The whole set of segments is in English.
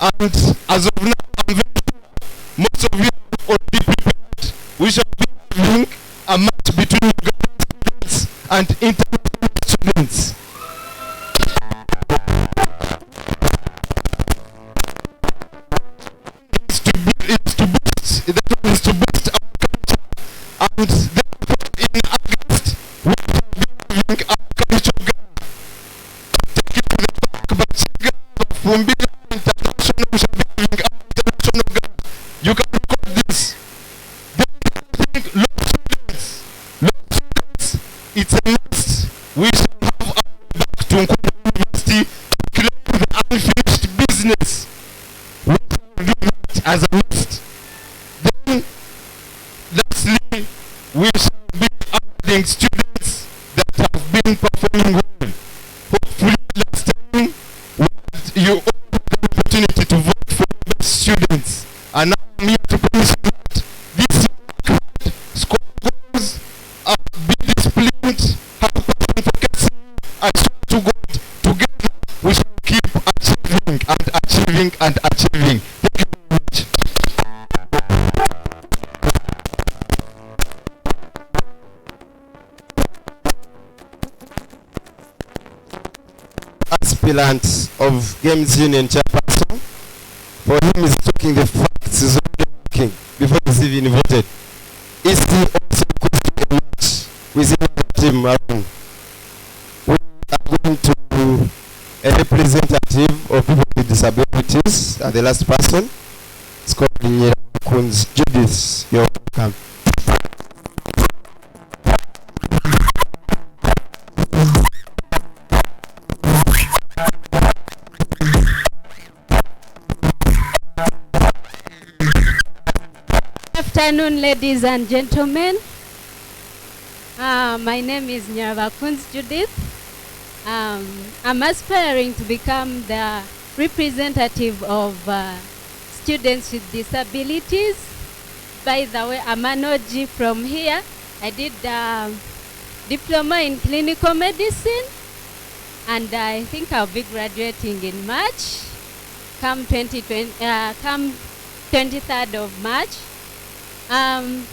And as of now, I'm very sure most of you have already prepared. We shall be having a match between Ugandan students and international students. Is to boost our culture, and therefore in August we shall be having our culture gala. Taking the back, but Fumbira International, we shall be having our international gala. You can record this. Then I think law students, it's a must. We shall have our back to Nkunda University to claim the unfinished business. We shall do that as a must. Then, lastly, we shall be adding students that have been performing well. Hopefully, last time you all had the opportunity to vote for the best students. And now I'm here to promise you that this year, score goals, be disciplined, have passion for Kesa. I swear to God, together we shall keep achieving and achieving and achieving. Thank you very much. Aspirant of Games Union chairperson. For him is talking the facts, is already working before he's even voted. Is he also requesting a match with another team around? We are going to a representative of people with disabilities, the last person. It's called Kunz Judith. You're welcome. Good afternoon, ladies and gentlemen. My name is Kunz Judith. I'm aspiring to become the representative of students with disabilities. By the way, I'm an OG from here. I did diploma in clinical medicine, and I think I'll be graduating in March, come 23rd of March. And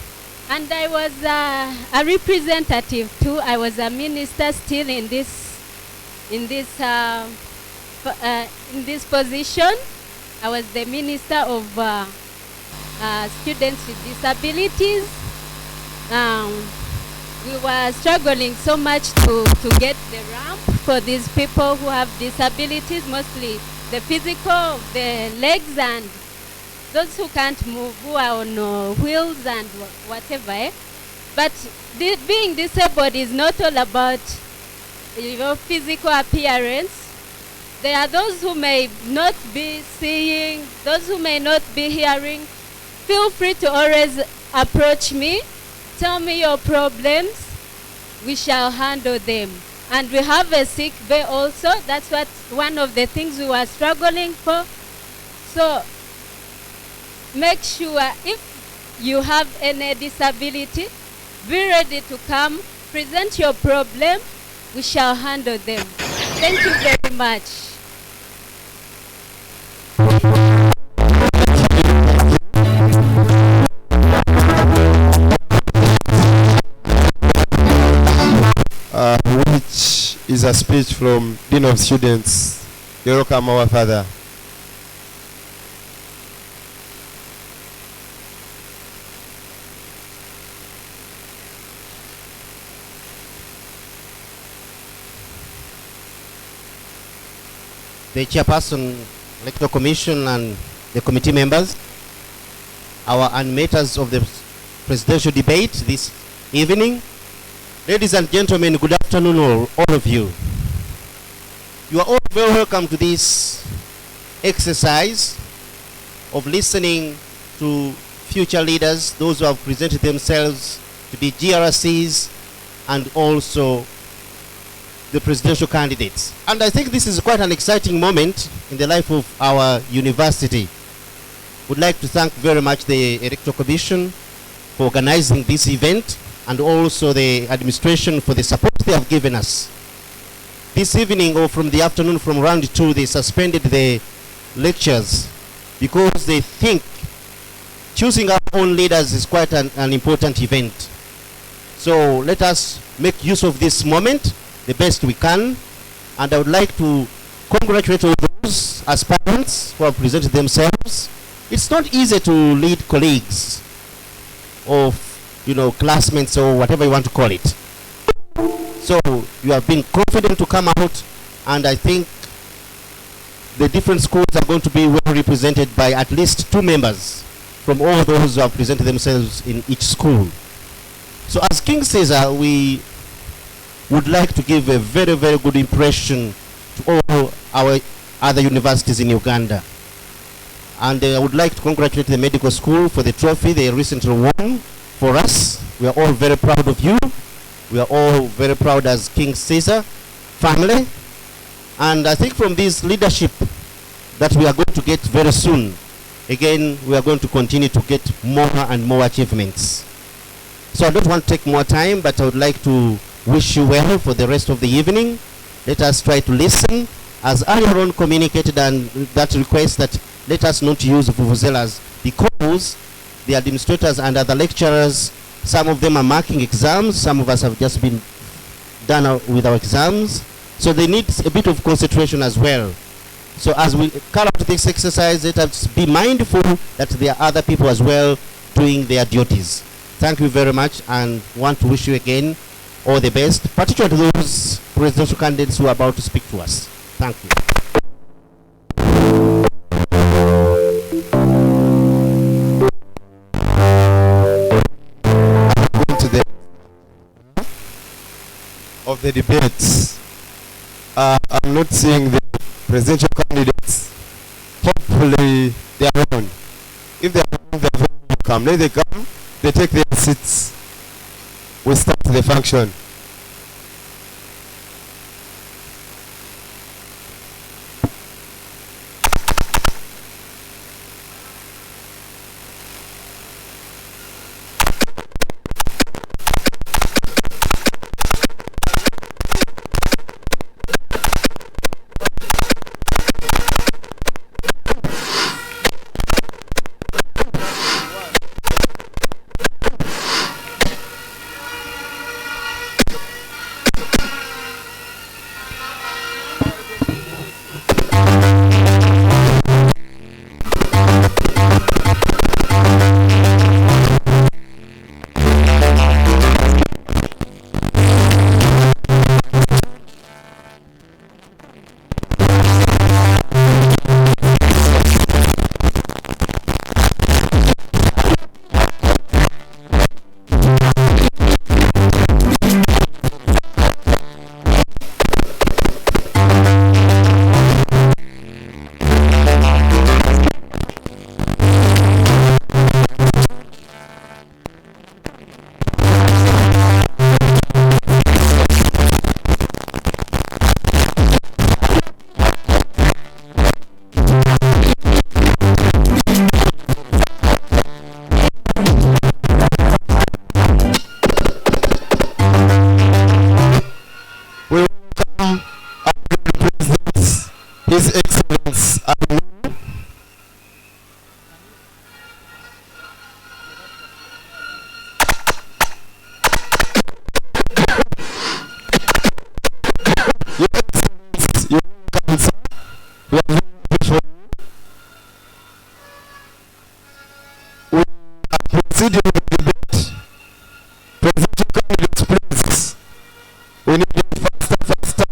I was a representative too. I was a minister still in this position. I was the minister of students with disabilities. We were struggling so much to get the ramp for these people who have disabilities, mostly the physical, the legs, and those who can't move, who are on wheels and whatever. But being disabled is not all about physical appearance. There are those who may not be seeing, those who may not be hearing. Feel free to always approach me. Tell me your problems. We shall handle them. And we have a sick bay also. That's one of the things we were struggling for. So make sure if you have any disability, be ready to come, present your problem. We shall handle them. Thank you very much. Which is a speech from Dean of Students. You're welcome, our father. The chairperson, electoral commission, and the committee members, our animators of the presidential debate this evening. Ladies and gentlemen, good afternoon, all of you. You are all very welcome to this exercise of listening to future leaders, those who have presented themselves to be GRCs and also the presidential candidates. And I think this is quite an exciting moment in the life of our university. Would like to thank very much the Electoral Commission for organizing this event, and also the administration for the support they have given us. This evening, or from the afternoon, from round 2, they suspended the lectures because they think choosing our own leaders is quite an important event. So let us make use of this moment the best we can. And I would like to congratulate all those aspirants who have presented themselves. It's not easy to lead colleagues or classmates or whatever you want to call it. So you have been confident to come out, and I think the different schools are going to be well represented by at least 2 members from all those who have presented themselves in each school. So as King Ceasor, we would like to give a very, very good impression to all our other universities in Uganda. And I would like to congratulate the medical school for the trophy they recently won for us. We are all very proud of you. We are all very proud as King Ceasor family. And I think from this leadership that we are going to get very soon, again, we are going to continue to get more and more achievements. So I don't want to take more time, but I would like to wish you well for the rest of the evening. Let us try to listen, as earlier on communicated, and that request that let us not use vuvuzelas, because the administrators and other lecturers, some of them are marking exams, some of us have just been done with our exams, so they need a bit of concentration as well. So as we carry out this exercise, let us be mindful that there are other people as well doing their duties. Thank you very much, and want to wish you again all the best, particularly those presidential candidates who are about to speak to us. Thank you. Going to the of the debates. I'm not seeing the presidential candidates. Hopefully they are on. If they are on, they come. Let they come. They take their seats. We start the function. His Excellency Your Excellency, Your Council, we are very grateful. We are proceeding with the debate. Presidential candidates, please. We need it faster, faster.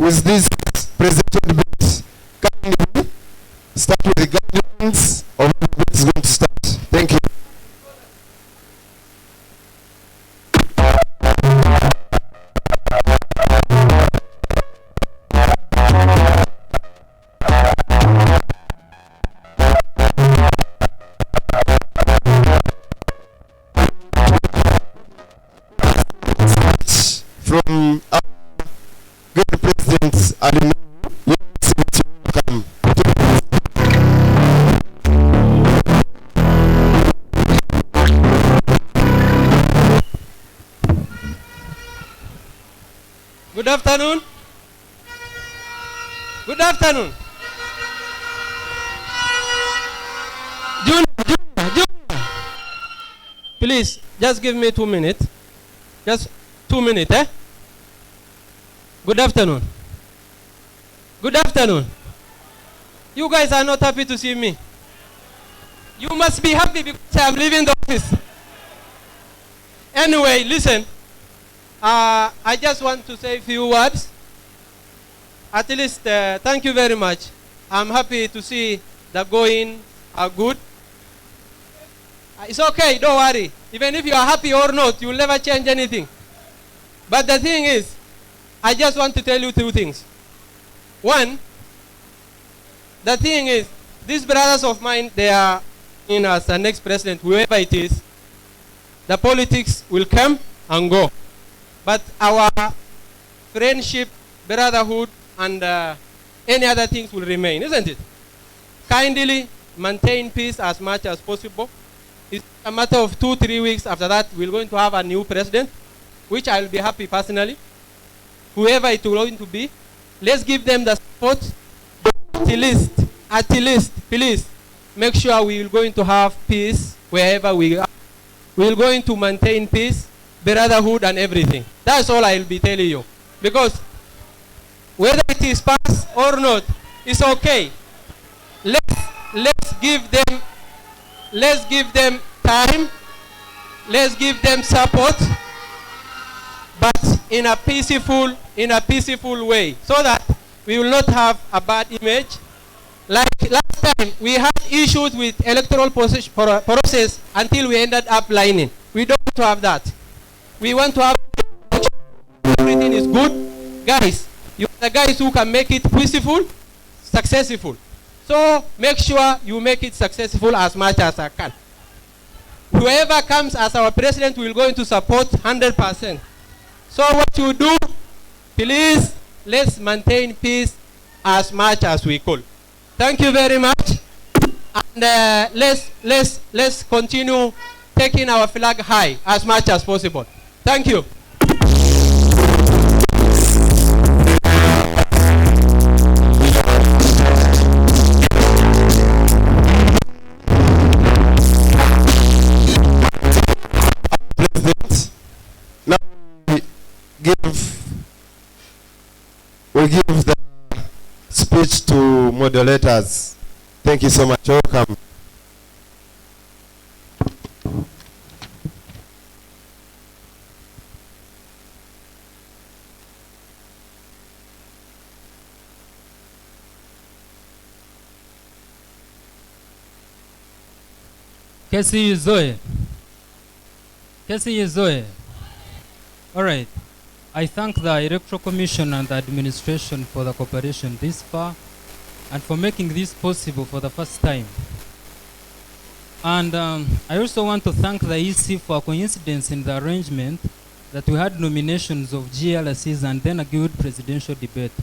with this presidential debate. Kindly start with the guidelines of how the debate is going to start. Thank you. From our good presidents, and let's welcome. Good afternoon. Good afternoon. Junior. Please, just give me 2 minutes. Just 2 minutes, eh? Good afternoon. Good afternoon. You guys are not happy to see me. You must be happy because I'm leaving the office. Anyway, listen. I just want to say a few words. At least, thank you very much. I'm happy to see the going are good. It's okay, don't worry. Even if you are happy or not, you will never change anything. But the thing is, I just want to tell you 2 things. One, the thing is, these brothers of mine, they are in as the next president, whoever it is, the politics will come and go. But our friendship, brotherhood, and any other things will remain, isn't it? Kindly maintain peace as much as possible. It's a matter of 2-3 weeks. After that, we're going to have a new president, which I will be happy personally. Whoever it will going to be, let's give them the support. At least, please, make sure we are going to have peace wherever we are. We are going to maintain peace, brotherhood, and everything. That's all I will be telling you. Because whether it is passed or not, it's okay. Let's give them time. Let's give them support, but in a peaceful way, so that we will not have a bad image. Like last time, we had issues with electoral process until we ended up lining. We don't want to have that. We want to have everything is good. Guys, you are the guys who can make it peaceful, successful. So make sure you make it successful as much as I can. Whoever comes as our president, we are going to support 100%. So what you do, please, let's maintain peace as much as we could. Thank you very much. And let's continue taking our flag high as much as possible. Thank you. Now we give the speech to moderators. Thank you so much. Welcome. King Ceasor. All right. I thank the Electoral Commission and the administration for the cooperation this far and for making this possible for the first time. And I also want to thank the EC for a coincidence in the arrangement that we had nominations of GLCs and then a good presidential debate.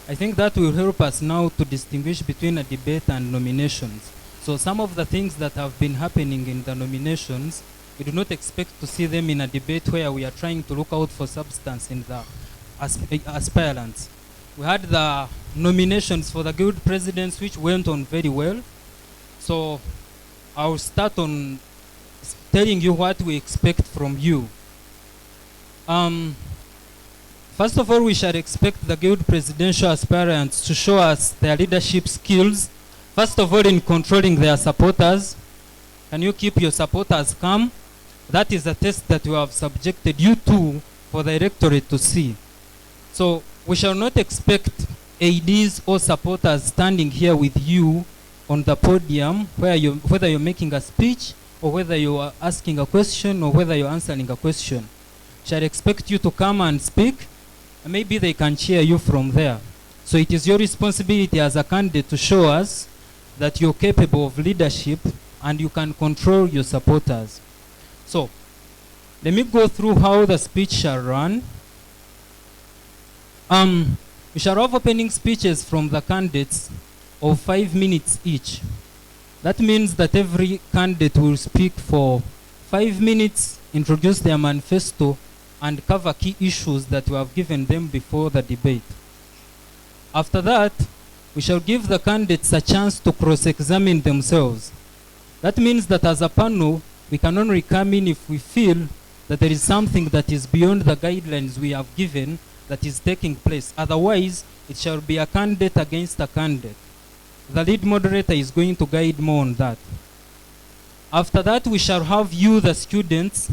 I think that will help us now to distinguish between a debate and nominations. So some of the things that have been happening in the nominations, we do not expect to see them in a debate where we are trying to look out for substance in the aspirants. We had the nominations for the guild presidents, which went on very well. So I'll start on telling you what we expect from you. First of all, we shall expect the guild presidential aspirants to show us their leadership skills. First of all, in controlling their supporters. Can you keep your supporters calm? That is a test that we have subjected you to for the electorate to see. So we shall not expect ADs or supporters standing here with you on the podium, whether you're making a speech or whether you are asking a question or whether you're answering a question. Shall expect you to come and speak, and maybe they can cheer you from there. So it is your responsibility as a candidate to show us that you're capable of leadership and you can control your supporters. So let me go through how the speech shall run. We shall have opening speeches from the candidates of 5 minutes each. That means that every candidate will speak for 5 minutes, introduce their manifesto, and cover key issues that we have given them before the debate. After that, we shall give the candidates a chance to cross-examine themselves. That means that as a panel, we can only come in if we feel that there is something that is beyond the guidelines we have given that is taking place. Otherwise, it shall be a candidate against a candidate. The lead moderator is going to guide more on that. After that, we shall have you, the students,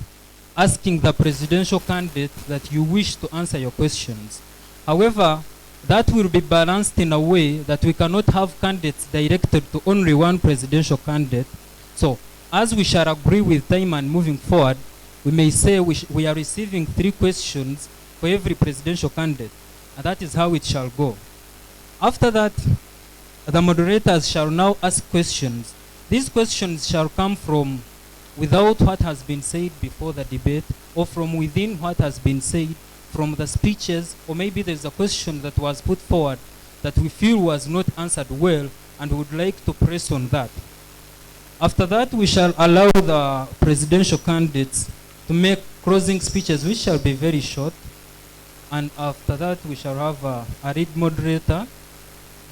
asking the presidential candidate that you wish to answer your questions. However, that will be balanced in a way that we cannot have candidates directed to only one presidential candidate. So, as we shall agree with time and moving forward, we may say we are receiving 3 questions for every presidential candidate, and that is how it shall go. After that, the moderators shall now ask questions. These questions shall come from without what has been said before the debate, or from within what has been said from the speeches, or maybe there's a question that was put forward that we feel was not answered well and would like to press on that. After that, we shall allow the presidential candidates to make closing speeches, which shall be very short. And after that, we shall have a lead moderator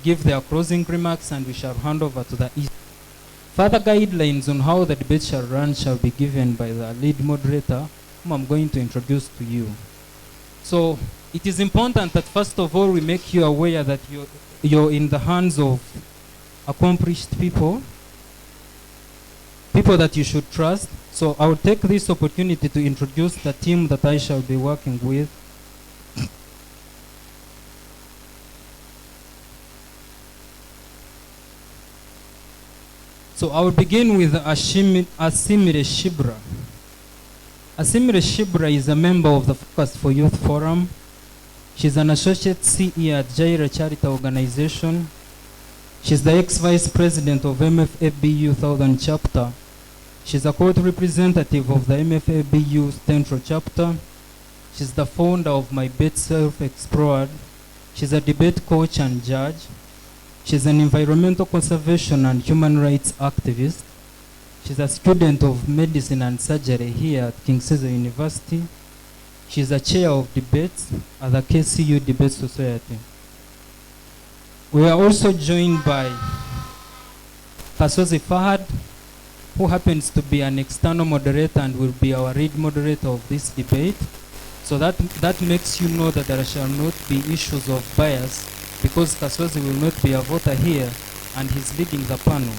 give their closing remarks, and we shall hand over to the EC. Further guidelines on how the debate shall run shall be given by the lead moderator, whom I'm going to introduce to you. So it is important that first of all we make you aware that you're in the hands of accomplished people that you should trust. So I will take this opportunity to introduce the team that I shall be working with. So I will begin with Asimire Shibra. Asimire Shibra is a member of the Focus for Youth Forum. She's an associate CE at Jaira Charity Organization. She's the ex-vice president of MFABU Southern Chapter. She's a court representative of the MFABU Central Chapter. She's the founder of My Bet Self Explored. She's a debate coach and judge. She's an environmental conservation and human rights activist. She's a student of medicine and surgery here at King Ceasor University. She's a chair of debates at the KCU Debate Society. We are also joined by Kasozi Fahad, who happens to be an external moderator and will be our lead moderator of this debate. So that makes you know that there shall not be issues of bias, because Kasozi will not be a voter here and he's leading the panel.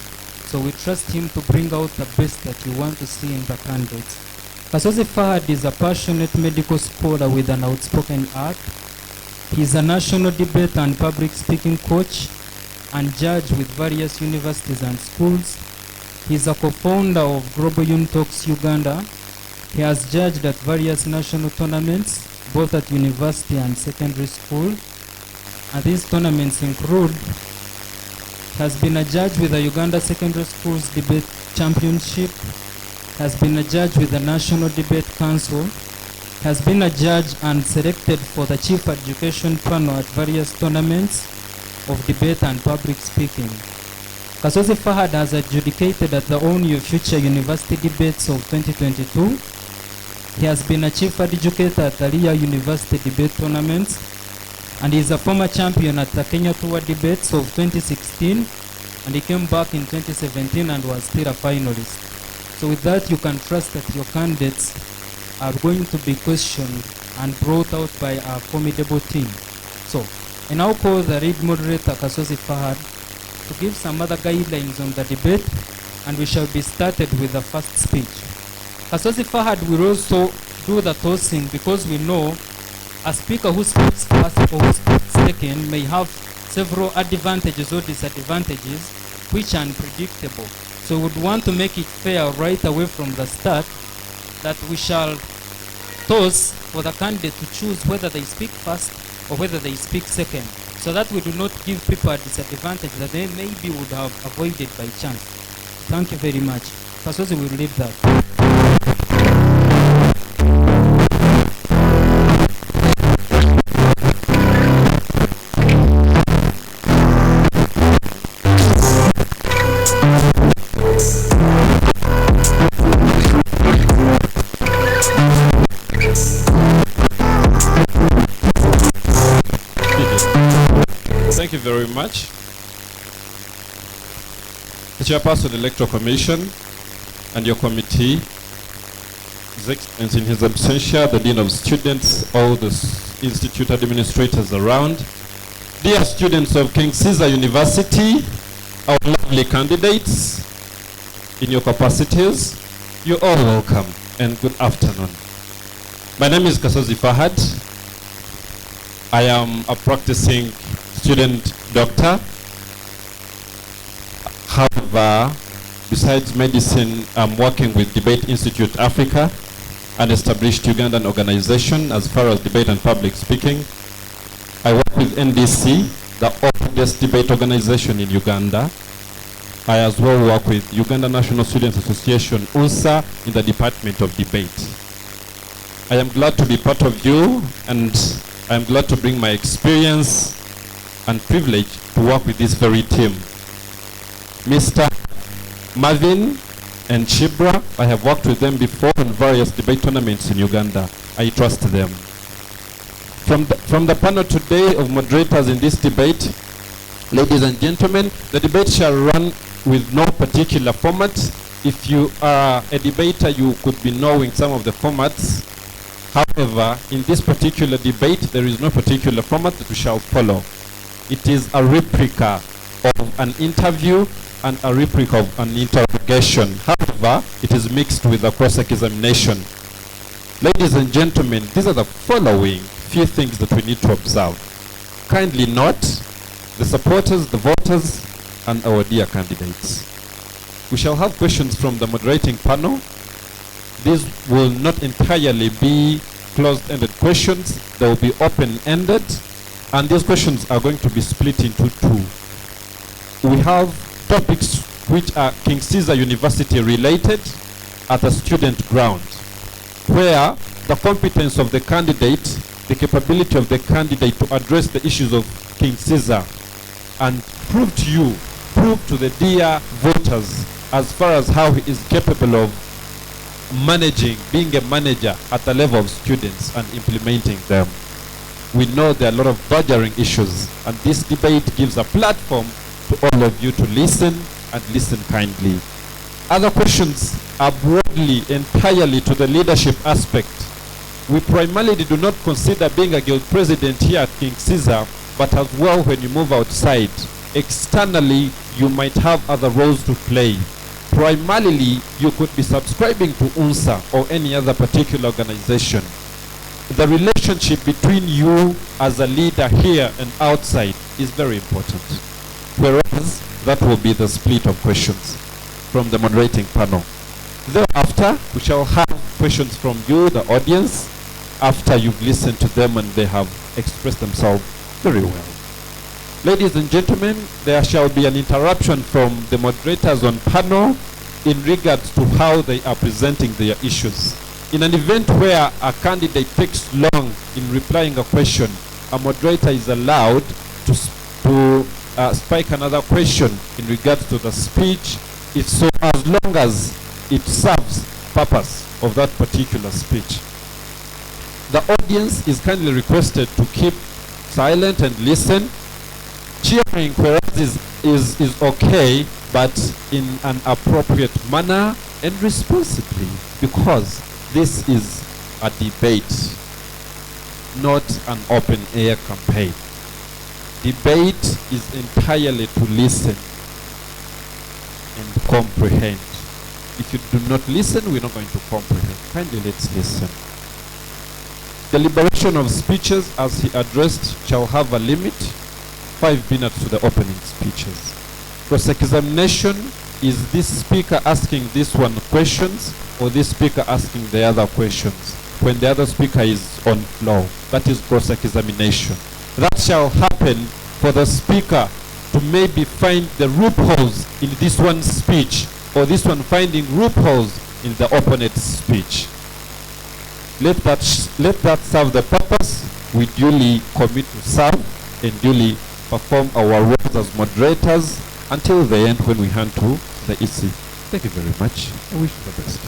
So we trust him to bring out the best that you want to see in the candidates. Kasozi Fahad is a passionate medical scholar with an outspoken art. He's a national debate and public speaking coach and judge with various universities and schools. He's a co-founder of Global Untalks Uganda. He has judged at various national tournaments, both at university and secondary school. And these tournaments include, has been a judge with the Uganda Secondary Schools Debate Championship, has been a judge with the National Debate Council, has been a judge and selected for the Chief Education Panel at various tournaments of debate and public speaking. Kasozi Fahad has adjudicated at the Own Your Future University Debates of 2022. He has been a chief educator at the Ria University Debate Tournaments, and he is a former champion at the Kenya Tour Debates of 2016, and he came back in 2017 and was still a finalist. So with that, you can trust that your candidates are going to be questioned and brought out by a formidable team. So I now call the lead moderator, Kasozi Fahad, to give some other guidelines on the debate, and we shall be started with the first speech. Kasozi Fahad will also do the tossing, because we know a speaker who speaks first or who speaks second may have several advantages or disadvantages which are unpredictable. So we would want to make it fair right away from the start that we shall toss for the candidate to choose whether they speak first or whether they speak second, so that we do not give people a disadvantage that they maybe would have avoided by chance. Thank you very much. Kasozi will leave that. Thank you very much. The Chairperson of the Electoral Commission and your committee, His Excellency in his absentia, the Dean of Students, all the institute administrators around, dear students of King Ceasor University, our lovely candidates, in your capacities, you're all welcome and good afternoon. My name is Kasozi Fahad. I am a practicing student doctor. However, besides medicine, I'm working with Debate Institute Africa, an established Ugandan organization as far as debate and public speaking. I work with NDC, the oldest debate organization in Uganda. I as well work with Uganda National Students Association, UNSA, in the Department of Debate. I am glad to be part of you, and I am glad to bring my experience and privilege to work with this very team. Mr. Marvin and Shibra, I have worked with them before on various debate tournaments in Uganda. I trust them. From the panel today of moderators in this debate, ladies and gentlemen, the debate shall run with no particular format. If you are a debater, you could be knowing some of the formats. However, in this particular debate, there is no particular format that we shall follow. It is a replica of an interview and a replica of an interrogation. However, it is mixed with a cross-examination. Ladies and gentlemen, these are the following few things that we need to observe. Kindly note the supporters, the voters, and our dear candidates. We shall have questions from the moderating panel. These will not entirely be closed-ended questions. They will be open-ended, and these questions are going to be split into two. We have topics which are King Ceasor University related at the student ground, where the competence of the candidate, the capability of the candidate to address the issues of King Ceasor and prove to the dear voters as far as how he is capable of managing, being a manager at the level of students and implementing them. We know there are a lot of burgeoning issues, and this debate gives a platform to all of you to listen and listen kindly. Other questions are broadly entirely to the leadership aspect. We primarily do not consider being a guild president here at King Ceasor, but as well when you move outside. Externally, you might have other roles to play. Primarily, you could be subscribing to UNSA or any other particular organization. The relationship between you as a leader here and outside is very important. Whereas, that will be the split of questions from the moderating panel. Thereafter, we shall have questions from you, the audience, after you've listened to them and they have expressed themselves very well. Ladies and gentlemen, there shall be an interruption from the moderators on panel in regards to how they are presenting their issues. In an event where a candidate takes long in replying a question, a moderator is allowed to spike another question in regards to the speech, if so, as long as it serves purpose of that particular speech. The audience is kindly requested to keep silent and listen. Cheering, whereas is okay, but in an appropriate manner and responsibly, because this is a debate, not an open air campaign. Debate is entirely to listen and comprehend. If you do not listen, we're not going to comprehend. Kindly let's listen. The liberation of speeches as he addressed shall have a limit, 5 minutes to the opening speeches. Cross-examination is this speaker asking this one questions or this speaker asking the other questions when the other speaker is on floor. That is cross-examination. That shall happen for the speaker to maybe find the loopholes in this one's speech or this one finding loopholes in the opponent's speech. Let that serve the purpose. We duly commit to serve and duly perform our roles as moderators until the end when we hand to the EC. Thank you very much. I wish you the best.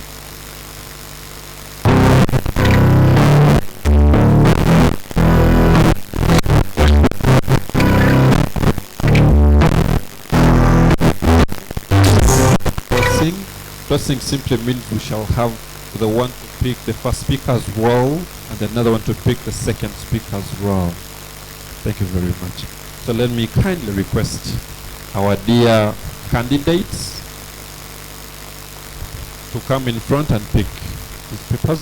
Tossing simply means we shall have the one to pick the first speaker's role and another one to pick the second speaker's role. Thank you very much. So let me kindly request our dear candidates to come in front and pick these papers,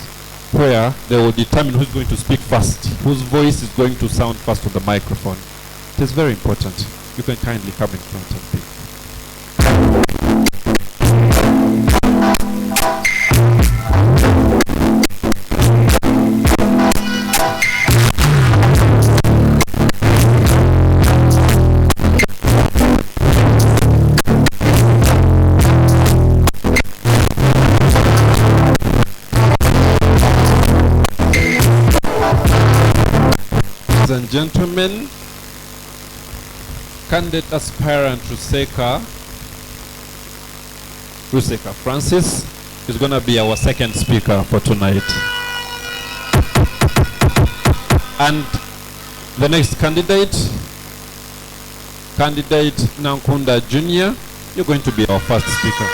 where they will determine who's going to speak first, whose voice is going to sound first on the microphone. It is very important. You can kindly come in front and pick. Ladies and gentlemen, candidate aspirant Ruseka Francis is going to be our second speaker for tonight. And the next candidate Nankunda Jr., you're going to be our first speaker.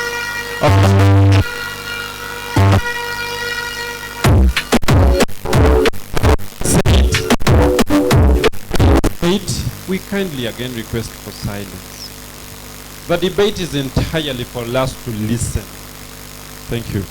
We kindly again request for silence. The debate is entirely for us to listen. Thank you.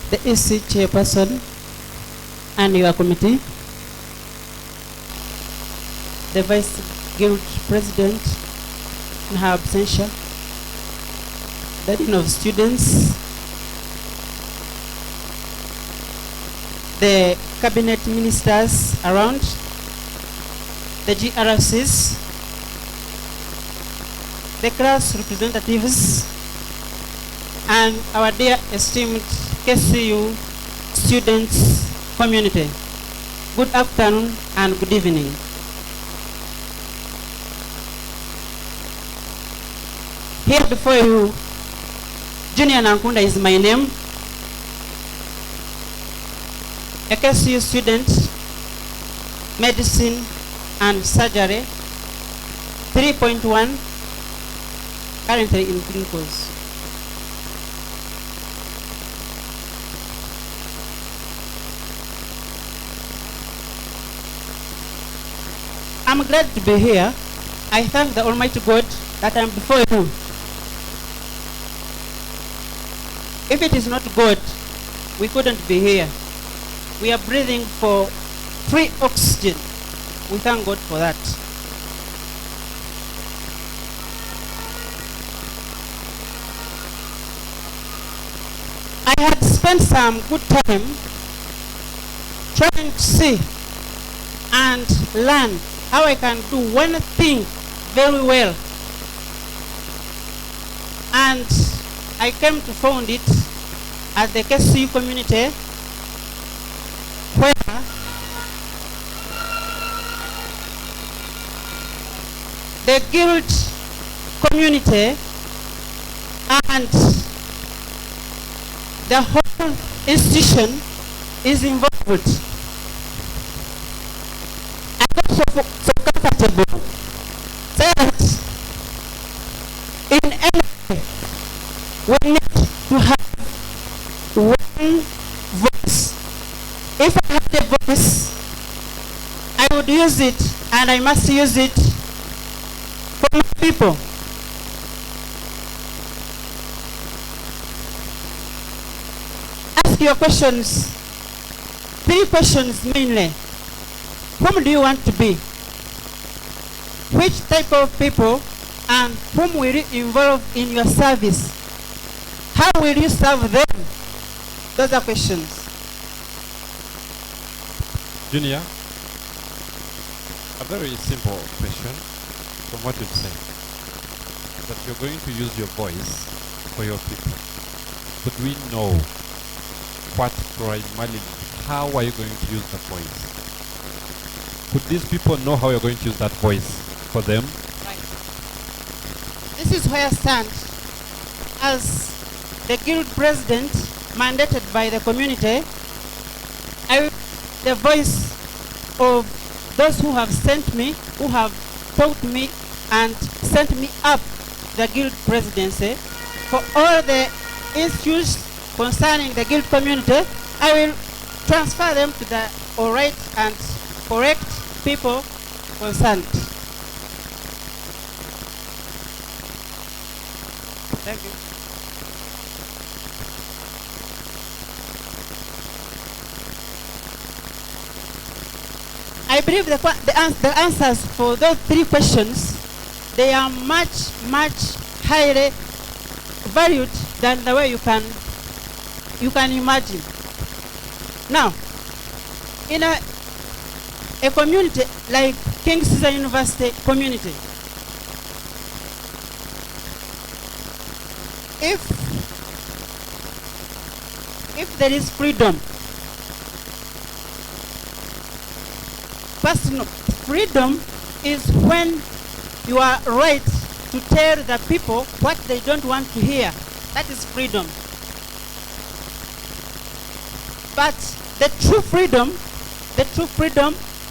The EC chairperson and your committee, the vice guild president in her absentia, the dean of students, the cabinet ministers around, the GRCs, the class representatives, and our dear esteemed KCU students community. Good afternoon and good evening. Here before you, Junior Nankunda is my name. A KCU student, medicine and surgery, 3.1, currently in clinicals. I'm glad to be here. I thank the Almighty God that I'm before you. If it is not God, we couldn't be here. We are breathing for free oxygen. We thank God for that. I had spent some good time trying to see and learn how I can do one thing very well. And I came to found it at the KCU community, where the guild community and the whole institution is involved. I got so comfortable that in any way we need to have one voice. If I had a voice, I would use it, and I must use it for my people. Ask your questions. 3 questions mainly. Whom do you want to be? Which type of people, and whom will you involve in your service? How will you serve them? Those are questions. Junior, a very simple question from what you've said. That you're going to use your voice for your people. But we know what primarily, how are you going to use that voice? Could these people know how you're going to use that voice for them? Right. This is where I stand as the guild president mandated by the community. I will be the voice of those who have sent me, who have taught me and sent me up the guild presidency. For all the issues concerning the guild community, I will transfer them to the all right and correct people concerned. Thank you. I believe the answers for those 3 questions, they are much highly valued than the way you can imagine. Now, in a community like King Ceasor University community, if there is freedom, personal freedom is when you are right to tell the people what they don't want to hear. That is freedom. But the true freedom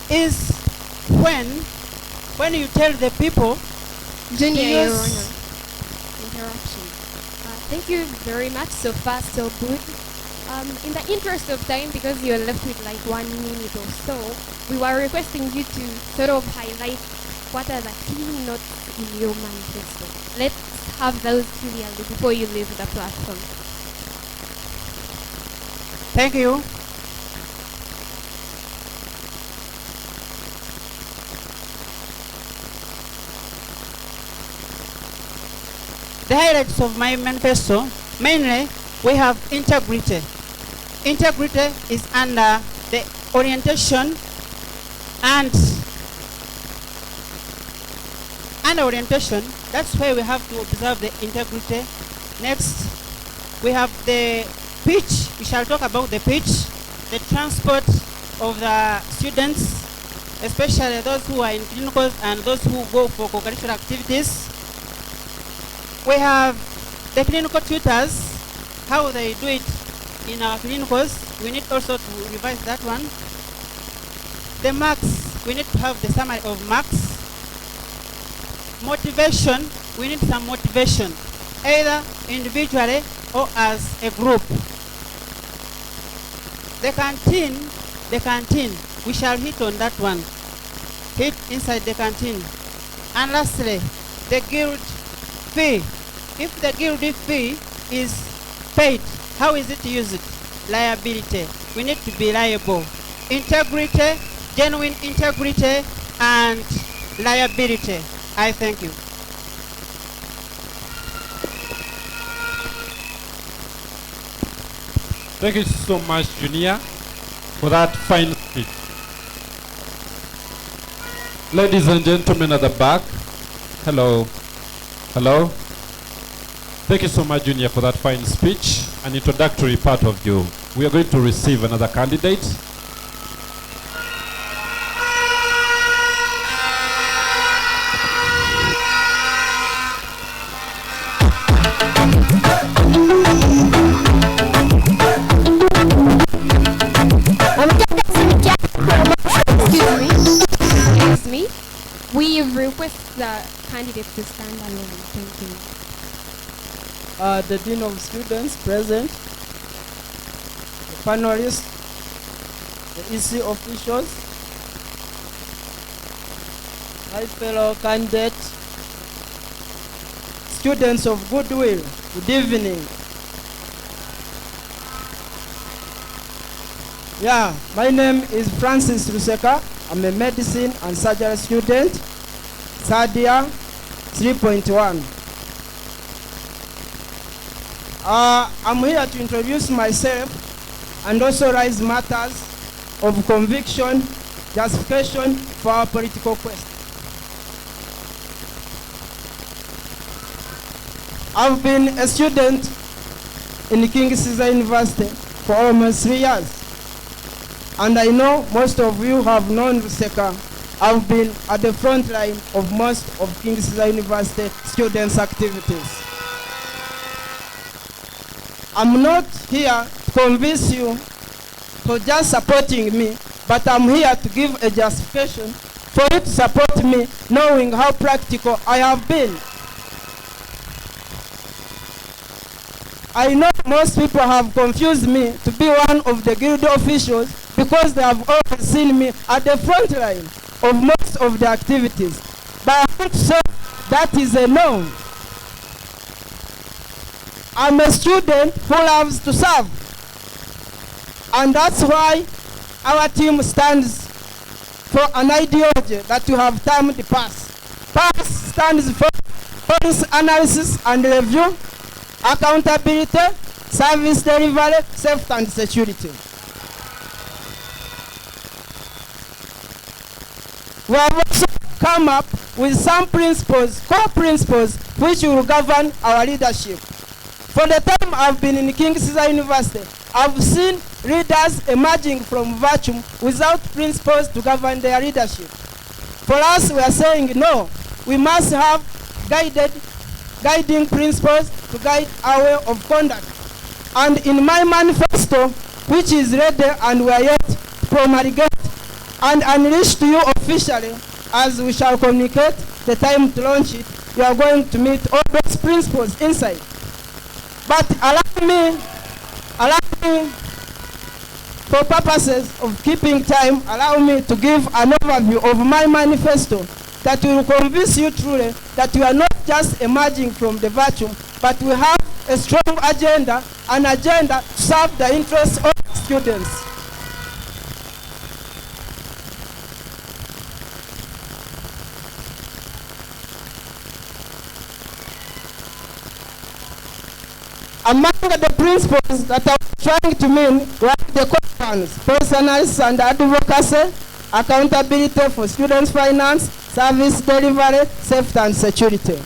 is when you tell the people. Junior, Your Yes. Honor. Interruption. Thank you very much. So far, so good. In the interest of time, because you're left with like 1 minute or so, we were requesting you to sort of highlight what are the key notes in your manifesto. Let's have those clearly before you leave the platform. Thank you. The highlights of my manifesto, mainly we have integrity. Integrity is under the orientation and orientation. That's why we have to observe the integrity. Next, we have the pitch. We shall talk about the pitch, the transport of the students, especially those who are in clinicals and those who go for co-curricular activities. We have the clinical tutors, how they do it in our clinicals. We need also to revise that one. The marks, we need to have the summary of marks. Motivation, we need some motivation, either individually or as a group. The canteen, we shall hit on that one. Hit inside the canteen. And lastly, the guild fee. If the guild fee is paid, how is it used? Liability. We need to be liable. Integrity, genuine integrity, and liability. I thank you. Thank you so much, Junior, for that fine speech. Ladies and gentlemen at the back, hello. Hello. Thank you so much, Junior, for that fine speech, an introductory part of you. We are going to receive another candidate. Excuse me. We request the candidate to stand alone. Thank you. The Dean of Students present, the panelists, the EC officials, my fellow candidates, students of goodwill, good evening. Yeah, my name is Francis Ruseka. I'm a medicine and surgery student, third year, 3.1. I'm here to introduce myself and also raise matters of conviction, justification for our political quest. I've been a student in King Ceasor University for almost 3 years. And I know most of you have known Ruseka. I've been at the front line of most of King Ceasor University students' activities. I'm not here to convince you for just supporting me, but I'm here to give a justification for you to support me, knowing how practical I have been. I know most people have confused me to be one of the guild officials because they have always seen me at the front line of most of the activities. But I want to say that is a no. I'm a student who loves to serve. And that's why our team stands for an ideology that you have termed PASS. PASS stands for Policy Analysis and Review, Accountability, Service Delivery, Safety and Security. We have also come up with some principles, core principles, which will govern our leadership. For the time I've been in King Ceasor University, I've seen leaders emerging from vacuum without principles to govern their leadership. For us, we are saying no. We must have guiding principles to guide our way of conduct. And in my manifesto, which is ready and we are yet to promulgate and unleash to you officially, as we shall communicate the time to launch it, you are going to meet all those principles inside. But allow me, for purposes of keeping time, allow me to give an overview of my manifesto that will convince you truly that we are not just emerging from the vacuum, but we have a strong agenda, an agenda to serve the interests of students. Among the principles that I'm trying to mean were the core personals and advocacy, accountability for students' finance, service delivery, safety and security.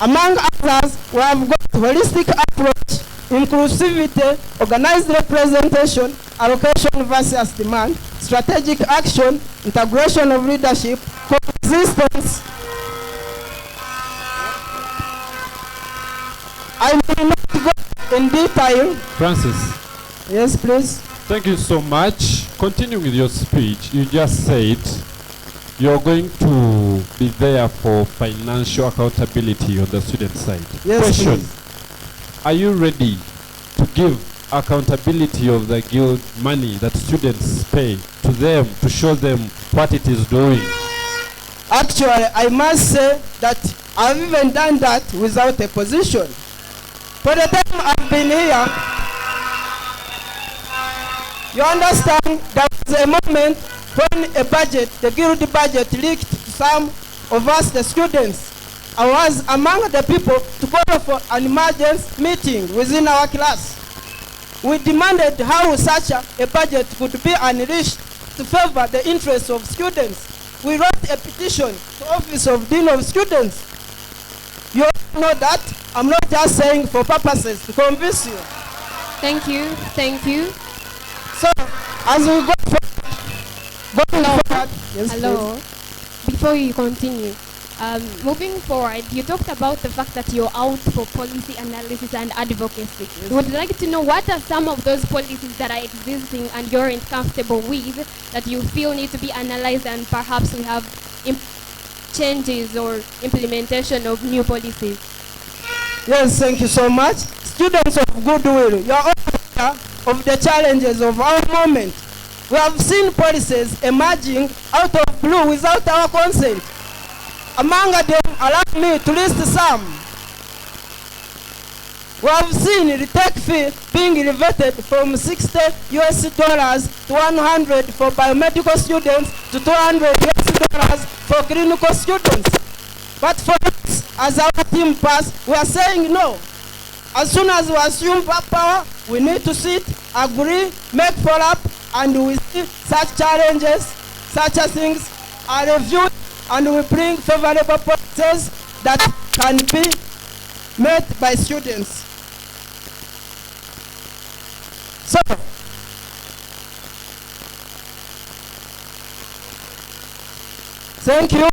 Among others, we have got holistic approach, inclusivity, organized representation, allocation versus demand, strategic action, integration of leadership, coexistence. I will not go in detail. Francis. Yes, please. Thank you so much. Continuing with your speech, you just said you're going to be there for financial accountability on the student side. Yes, question, please. Are you ready to give accountability of the guild money that students pay to them to show them what it is doing? Actually, I must say that I've even done that without a position. For the time I've been here, you understand, there was a moment when a budget, the guild budget, leaked to some of us, the students. I was among the people to call for an emergency meeting within our class. We demanded how such a budget could be unleashed to favor the interests of students. We wrote a petition to the Office of Dean of Students. You know that I'm not just saying for purposes to convince you. Thank you. Thank you. So, as we go forward, yes, Hello. Before you continue, moving forward, you talked about the fact that you're out for policy analysis and advocacy. Yes. We would like to know what are some of those policies that are existing and you're comfortable with that you feel need to be analyzed, and perhaps we have changes or implementation of new policies. Yes, thank you so much. Students of goodwill, you are all aware of the challenges of our moment. We have seen policies emerging out of blue without our consent. Among them, allow me to list some. We have seen the tech fee being elevated from $60 to 100 for biomedical students to $200 for clinical students. But for us, as our team pass, we are saying no. As soon as we assume power, we need to sit, agree, make follow-up, and we see such challenges, such things are reviewed, and we bring favorable policies that can be met by students. So, thank you.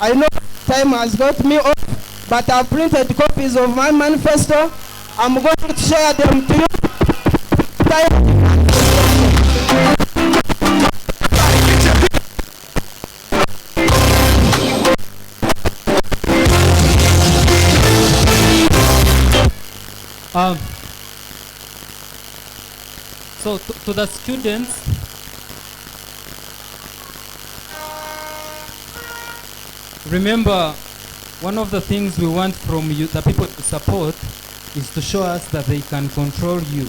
I know time has got me off, but I've printed copies of my manifesto. I'm going to share them to you. So to the students, remember, one of the things we want from you, the people to support, is to show us that they can control you.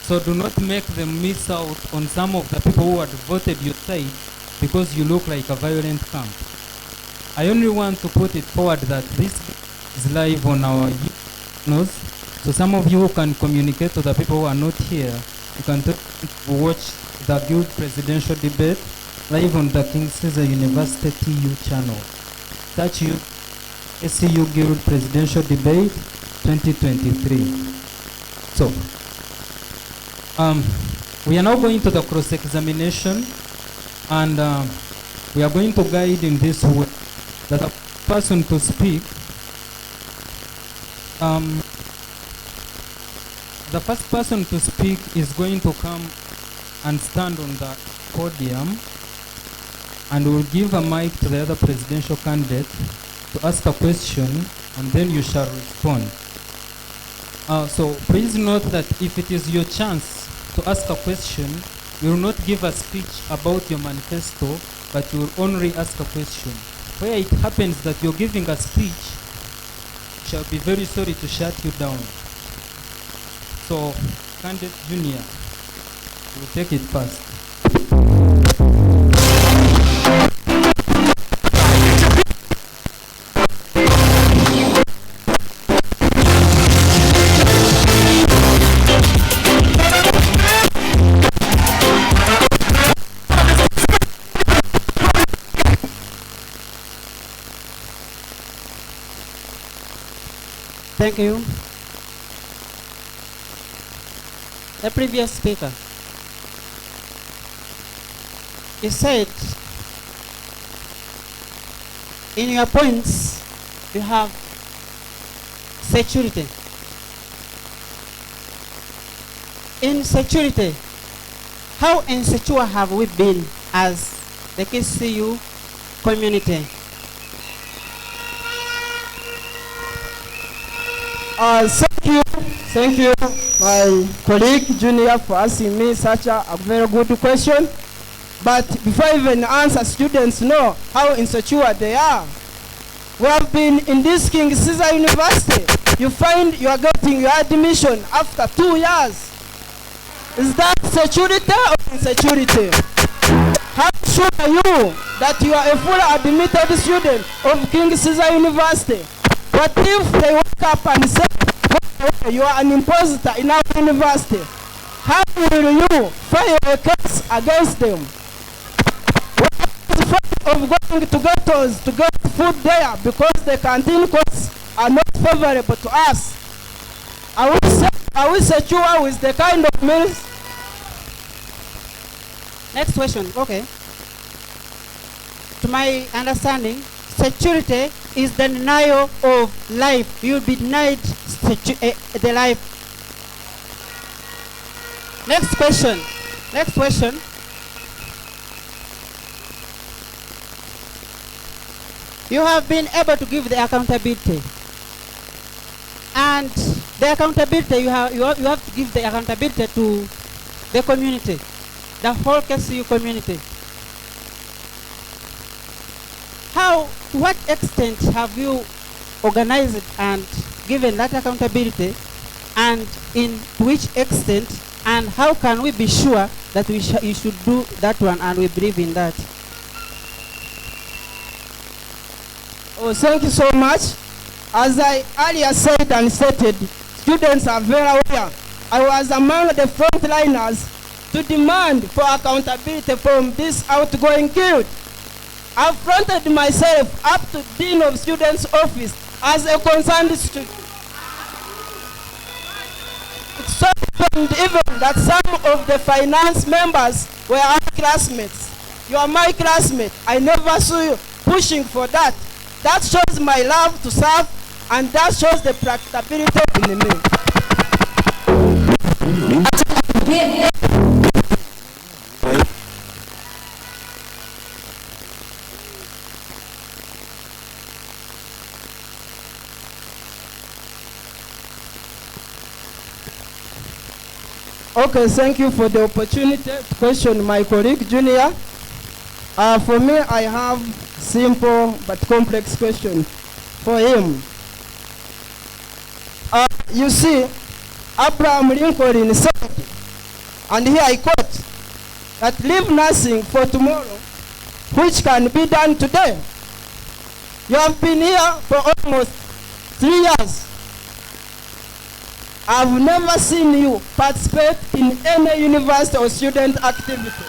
So do not make them miss out on some of the people who had voted your side because you look like a violent camp. I only want to put it forward that this is live on our news. So some of you who can communicate to the people who are not here, you can watch the Guild presidential debate live on the King Ceasor University TU channel. Search you SCU Guild presidential debate 2023. So, we are now going to the cross-examination, and we are going to guide in this way that the person to speak, the first person to speak is going to come and stand on the podium, and will give a mic to the other presidential candidate to ask a question, and then you shall respond. So please note that if it is your chance to ask a question, you will not give a speech about your manifesto, but you will only ask a question. Where it happens that you're giving a speech, you shall be very sorry to shut you down. So, candidate Junior, will take it first. Thank you. The previous speaker, he said, in your points, you have security. Insecurity. How insecure have we been as the KCU community? Thank you, my colleague Junior, for asking me such a very good question. But before I even answer, students know how insecure they are. We have been in this King Ceasor University. You find you are getting your admission after 2 years. Is that security or insecurity? How sure are you that you are a fully admitted student of King Ceasor University? What if they wake up and say, you are an imposter in our university? How will you file a case against them? What is the point of going to ghettos to get food there because the canteen costs are not favorable to us. Are we secure with the kind of meals? Next question. Okay. To my understanding, security is the denial of life. You'll be denied the life. Next question. Next question. You have been able to give the accountability. And the accountability, you have to give the accountability to the community, the whole KCU community. What extent have you organized and given that accountability, and in which extent, and how can we be sure that you should do that one and we believe in that? Oh, thank you so much. As I earlier said and stated, students are very aware. I was among the frontliners to demand for accountability from this outgoing guild. I fronted myself up to Dean of Students' Office as a concerned student. It so happened even that some of the finance members were our classmates. You are my classmate. I never saw you pushing for that. That shows my love to serve, and that shows the practicability in me. Okay, thank you for the opportunity to question my colleague, Junior. For me, I have simple but complex question for him. You see, Abraham Lincoln said, and here I quote, that leave nothing for tomorrow, which can be done today. You have been here for almost 3 years. I've never seen you participate in any university or student activity.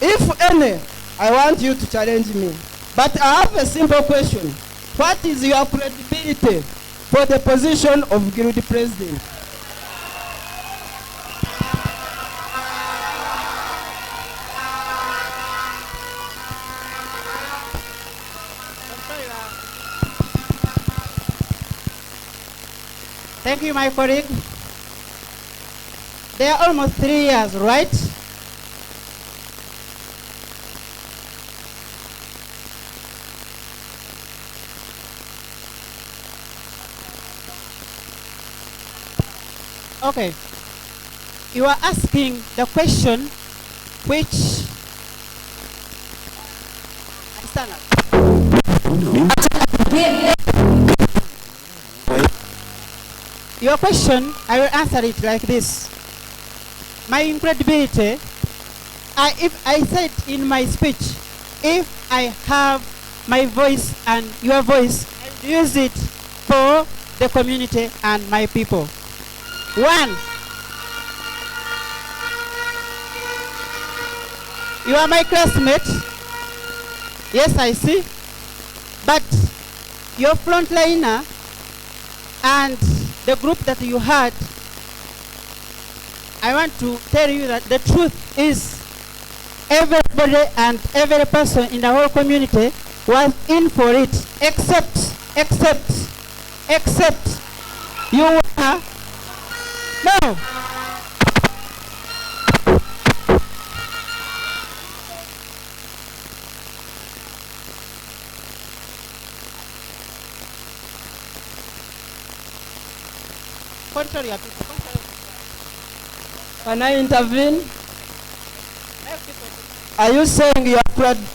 If any, I want you to challenge me. But I have a simple question. What is your credibility for the position of guild president? Thank you, my colleague. They are almost 3 years, right? Okay. You are asking the question which... Stand up. Your question, I will answer it like this. My incredibility, if I said in my speech, if I have my voice and your voice, I'll use it for the community and my people. 1, you are my classmate. Yes, I see. But your frontliner and the group that you had, I want to tell you that the truth is everybody and every person in the whole community was in for it, except you were. No. Control your people. Can I intervene? Are you saying your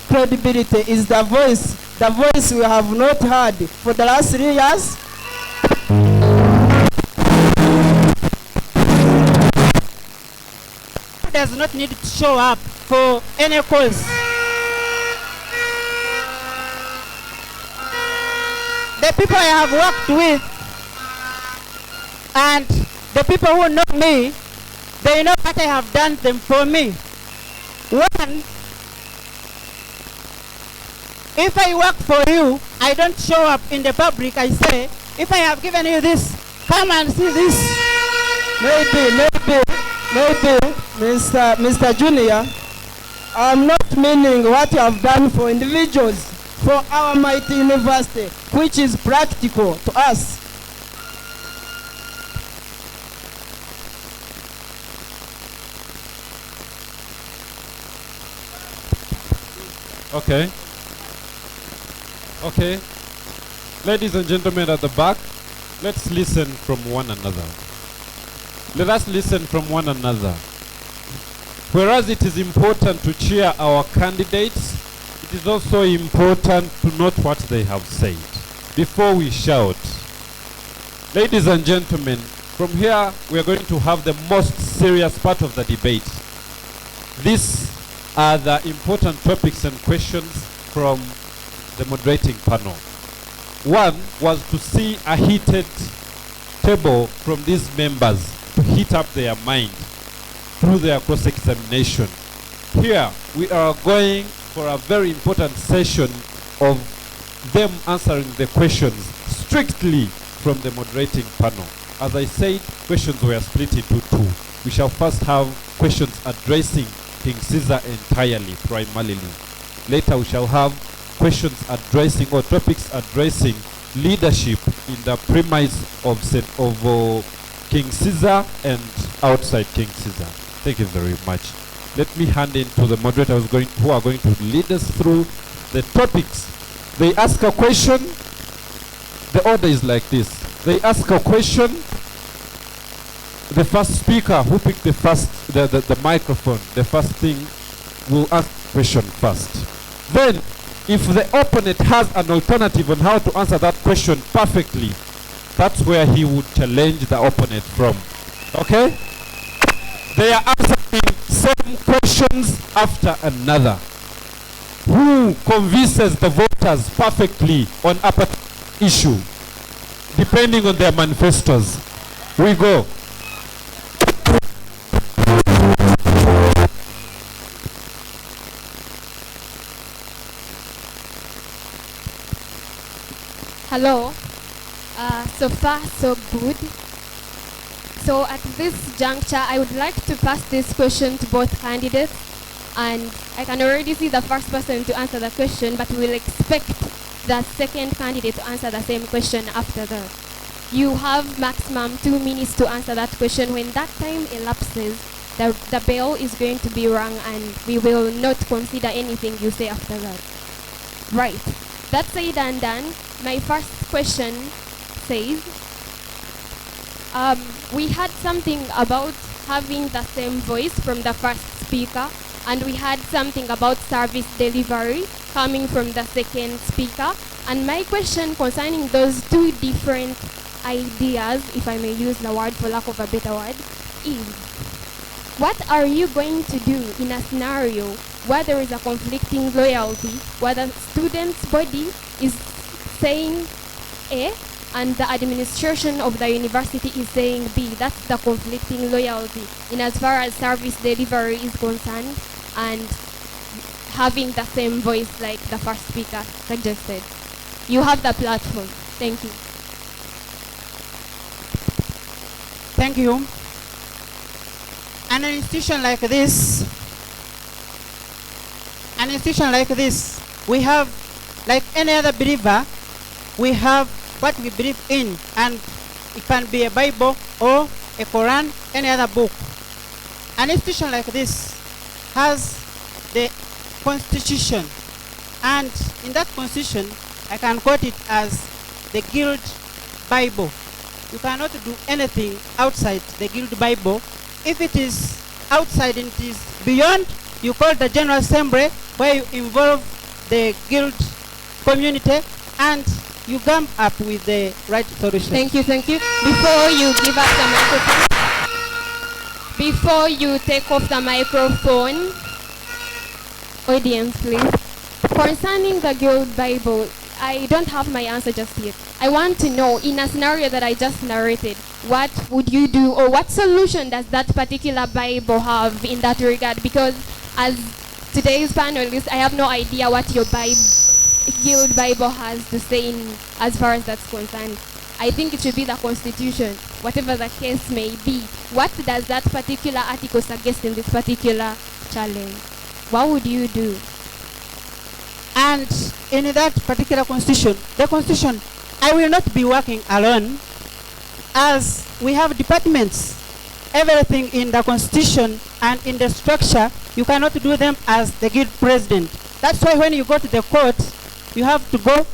credibility is the voice we have not heard for the last 3 years? Does not need to show up for any cause. The people I have worked with and the people who know me, they know what I have done them for me. 1, If I work for you, I don't show up in the public. I say, if I have given you this, come and see this. Maybe, Mr. Junior, I'm not meaning what you have done for individuals, for our mighty university, which is practical to us. Okay. Okay. Ladies and gentlemen at the back, let's listen from one another. Let us listen from one another. Whereas it is important to cheer our candidates, it is also important to note what they have said before we shout. Ladies and gentlemen, from here we are going to have the most serious part of the debate. These are the important topics and questions from the moderating panel. One was to see a heated table from these members to heat up their mind through their cross-examination. Here we are going for a very important session of them answering the questions strictly from the moderating panel. As I said, questions were split into two. We shall first have questions addressing King Ceasor entirely, primarily. Later we shall have questions addressing or topics addressing leadership in the premise of King Ceasor and outside King Ceasor. Thank you very much. Let me hand in to the moderators who are going to lead us through the topics. They ask a question. The order is like this. They ask a question. The first speaker who picked the microphone, the first thing, will ask the question first. Then, if the opponent has an alternative on how to answer that question perfectly, that's where he would challenge the opponent from. Okay? They are answering same questions after another. Who convinces the voters perfectly on a particular issue, depending on their manifestos? We go. Hello. So far, so good. So at this juncture, I would like to pass this question to both candidates. And I can already see the first person to answer the question, but we will expect the second candidate to answer the same question after that. You have maximum 2 minutes to answer that question. When that time elapses, the bell is going to be rung and we will not consider anything you say after that. Right. That said and done, my first question says, we had something about having the same voice from the first speaker, and we had something about service delivery coming from the second speaker. And my question concerning those two different ideas, if I may use the word for lack of a better word, is what are you going to do in a scenario where there is a conflicting loyalty, where the student's body is saying A and the administration of the university is saying B? That's the conflicting loyalty in as far as service delivery is concerned, and having the same voice like the first speaker suggested. You have the platform. Thank you. Thank you. An institution like this, we have, like any other believer, we have what we believe in, and it can be a Bible or a Quran, any other book. An institution like this has the Constitution, and in that Constitution, I can quote it as the Guild Bible. You cannot do anything outside the Guild Bible. If it is outside and it is beyond, you call the General Assembly, where you involve the Guild community, and you come up with the right solution. Thank you, thank you. Before you give up the microphone, before you take off the microphone, audience please, concerning the Guild Bible, I don't have my answer just yet. I want to know, in a scenario that I just narrated, what would you do, or what solution does that particular Bible have in that regard? Because as today's panelist, I have no idea what your Bible Guild Bible has to say in, as far as that's concerned. I think it should be the Constitution, whatever the case may be. What does that particular article suggest in this particular challenge? What would you do? And in that particular constitution, the constitution, I will not be working alone, as we have departments. Everything in the constitution and in the structure, you cannot do them as the guild president. That's why when you go to the court, you have to go,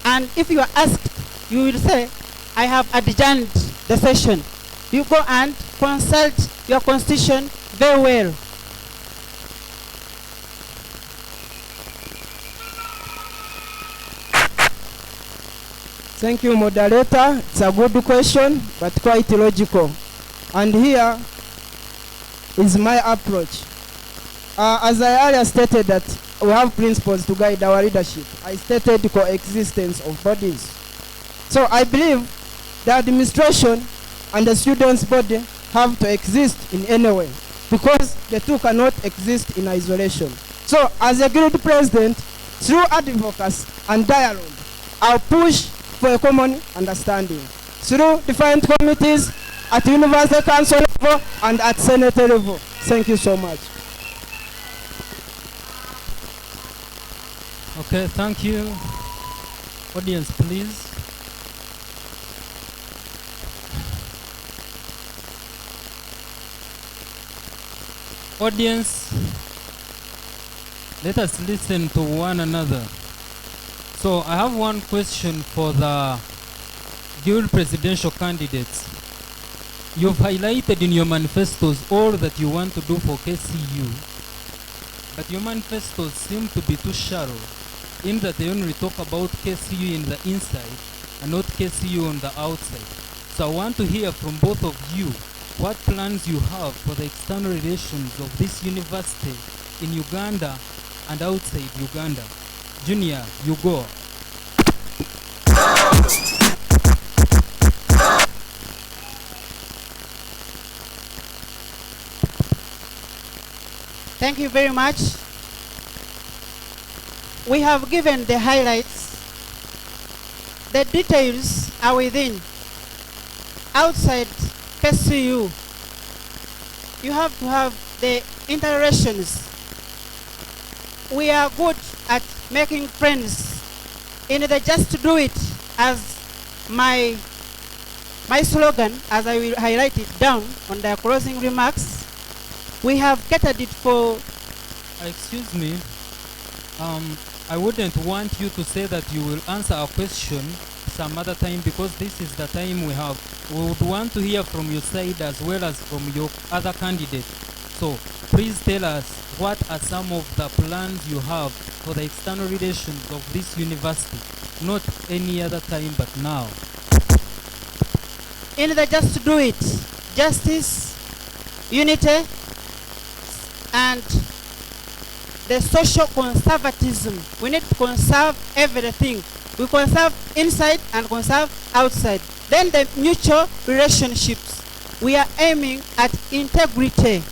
and if you are asked, you will say, I have adjourned the session. You go and consult your constitution very well. Thank you, moderator. It's a good question, but quite illogical. And here is my approach. As I earlier stated that we have principles to guide our leadership, I stated the coexistence of bodies. So I believe the administration and the students' body have to exist in any way, because the two cannot exist in isolation. So as a guild president, through advocacy and dialogue, I'll push for a common understanding through different committees at university council level and at senate level. Thank you so much. Okay, thank you. Audience, please. Audience, let us listen to one another. So I have one question for the guild presidential candidates. You've highlighted in your manifestos all that you want to do for KCU, but your manifestos seem to be too shallow, in that they only talk about KCU in the inside and not KCU on the outside. So I want to hear from both of you what plans you have for the external relations of this university in Uganda and outside Uganda. Junior, you go. Thank you very much. We have given the highlights. The details are within. Outside KCU, you have to have the interactions. We are good at making friends. In the just do it, as my slogan, as I will highlight it down on the closing remarks, we have catered it for... Excuse me. I wouldn't want you to say that you will answer a question some other time, because this is the time we have. We would want to hear from your side as well as from your other candidate. So please tell us, what are some of the plans you have for the external relations of this university? Not any other time, but now. In the just do it, justice, unity, and the social conservatism. We need to conserve everything. We conserve inside and conserve outside. Then the mutual relationships. We are aiming at integrity.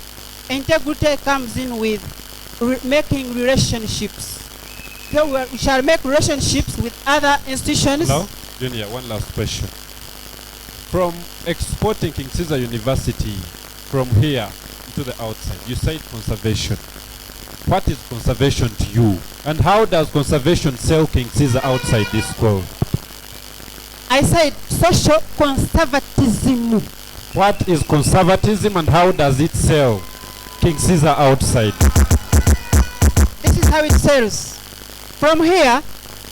Integrity comes in with making relationships. So we shall make relationships with other institutions. Now, Junior, one last question. From exporting King Ceasor University from here to the outside, you said conservation. What is conservation to you? And how does conservation sell King Ceasor outside this school? I said social conservatism. What is conservatism and how does it sell King Ceasor outside? This is how it sells. From here,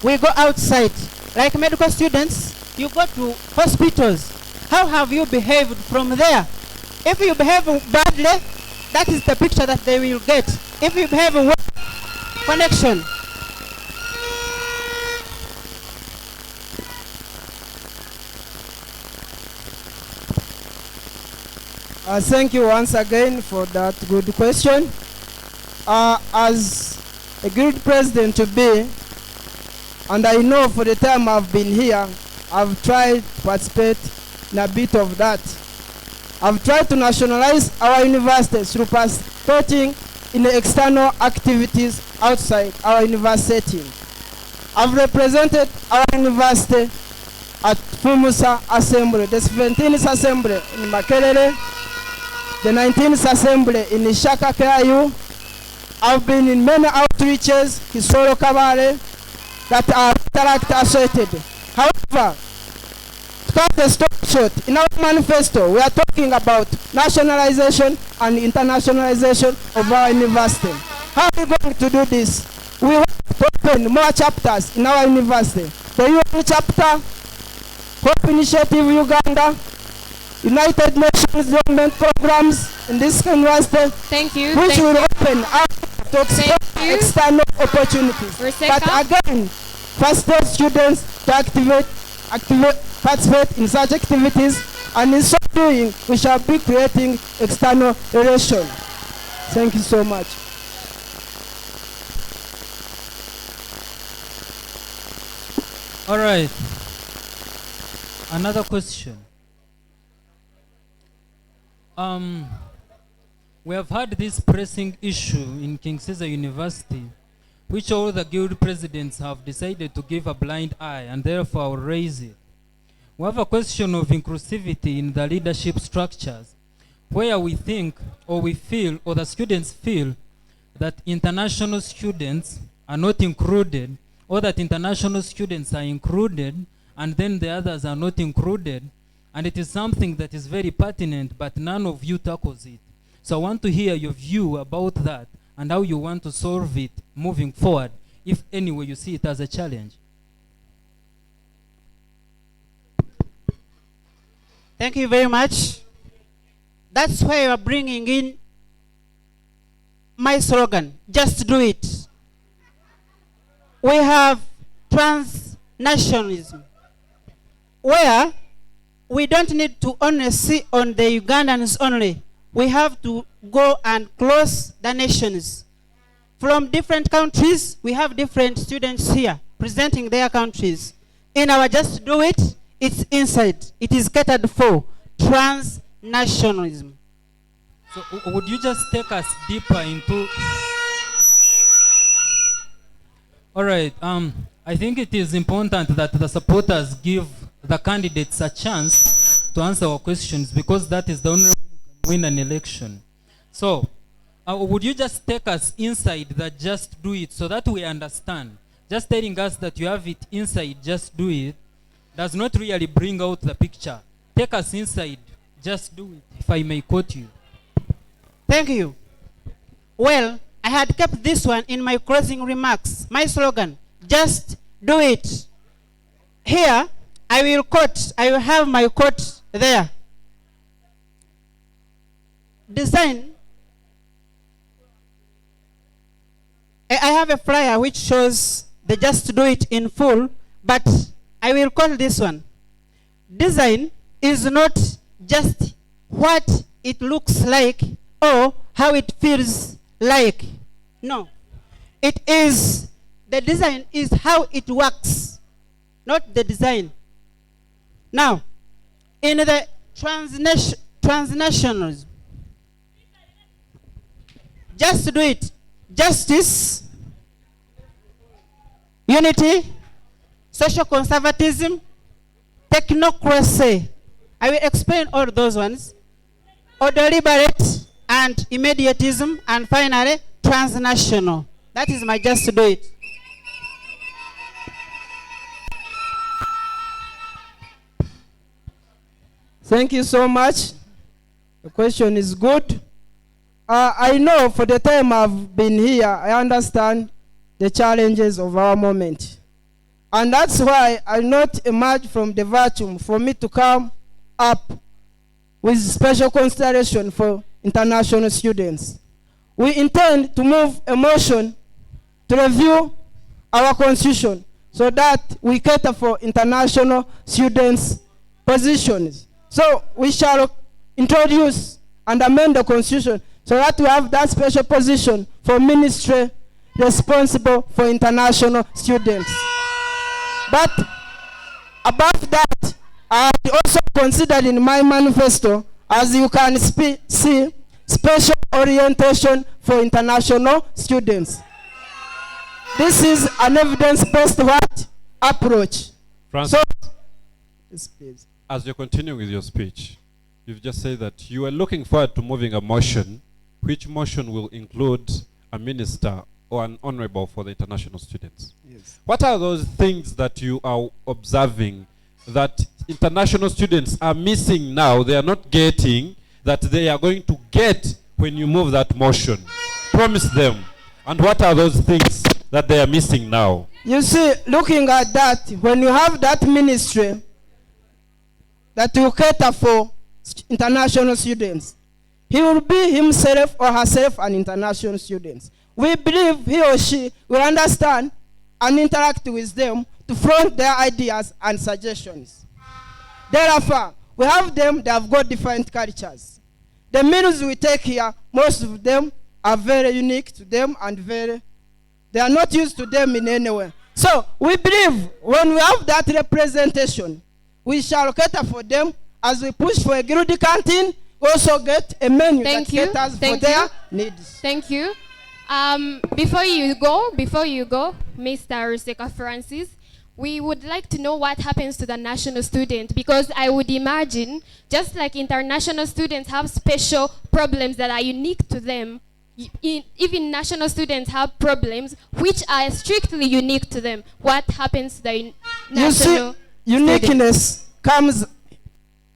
we go outside. Like medical students, you go to hospitals. How have you behaved from there? If you behave badly, that is the picture that they will get. If you behave well, connection. Thank you once again for that good question. As a guild president to be, and I know for the time I've been here, I've tried to participate in a bit of that. I've tried to nationalize our university through participating in the external activities outside our university. I've represented our university at Fumusa Assembly, the 17th Assembly in Makerere, the 19th Assembly in Ishaka KIU. I've been in many outreaches, Kisoro Kabale, that are interact associated. However, to cut the story short, in our manifesto, we are talking about nationalization and internationalization of our university. How are we going to do this? We want to open more chapters in our university. The UN chapter, Hope Initiative Uganda, United Nations development programs in this university. Thank you. Which will open up to external opportunities. Ruseka. But again, facilitate students to participate in such activities, and in so doing, we shall be creating external relations. Thank you so much. All right. Another question. We have had this pressing issue in King Ceasor University, which all the guild presidents have decided to give a blind eye, and therefore I will raise it. We have a question of inclusivity in the leadership structures, where we think, or we feel, or the students feel, that international students are not included, or that international students are included, and then the others are not included. And it is something that is very pertinent, but none of you tackles it. So I want to hear your view about that and how you want to solve it moving forward, if anyway you see it as a challenge. Thank you very much. That's why you are bringing in my slogan, just do it. We have transnationalism, where we don't need to only see on the Ugandans only. We have to go and close the nations. From different countries, we have different students here presenting their countries. In our Just Do It, it's inside. It is catered for transnationalism. So would you just take us deeper into... All right, I think it is important that the supporters give the candidates a chance to answer our questions, because that is the only way you can win an election. So, would you just take us inside that Just Do It so that we understand? Just telling us that you have it inside Just Do It does not really bring out the picture. Take us inside Just Do It, if I may quote you. Thank you. Well, I had kept this one in my closing remarks. My slogan, just do it. Here, I will have my quote there. Design. I have a flyer which shows the Just Do It in full, but I will call this one. Design is not just what it looks like or how it feels like. No. It is, the design is how it works, not the design. Now, in the transnationalism, just do it. Justice, unity, social conservatism, technocracy. I will explain all those ones. Or deliberate and immediatism, and finally, transnational. That is my Just Do It. Thank you so much. The question is good. I know for the time I've been here, I understand the challenges of our moment. And that's why I not emerge from the vacuum for me to come up with special consideration for international students. We intend to move a motion to review our constitution so that we cater for international students' positions. So we shall introduce and amend the constitution so that we have that special position for ministry responsible for international students. But above that, I also considered in my manifesto, as you can see, special orientation for international students. this is an evidence-based what? Approach. Francis, So, yes, please. as you continue with your speech, you've just said that you are looking forward to moving a motion, which motion will include a minister or an honorable for the international students. Yes. What are those things that you are observing that international students are missing now, they are not getting, that they are going to get when you move that motion? Promise them. And what are those things that they are missing now? You see, looking at that, when you have that ministry that will cater for international students, he will be himself or herself an international student. We believe he or she will understand and interact with them to front their ideas and suggestions. Therefore, we have them, they have got different cultures. The meals we take here, most of them are very unique to them and they are not used to them in any way. So we believe when we have that representation, we shall cater for them as we push for a guild canteen, we also get a menu that caters for their needs. Thank you. Before you go, Mr. Ruseka Francis, we would like to know what happens to the national student, because I would imagine, just like international students have special problems that are unique to them, even national students have problems which are strictly unique to them. What happens to the national uniqueness comes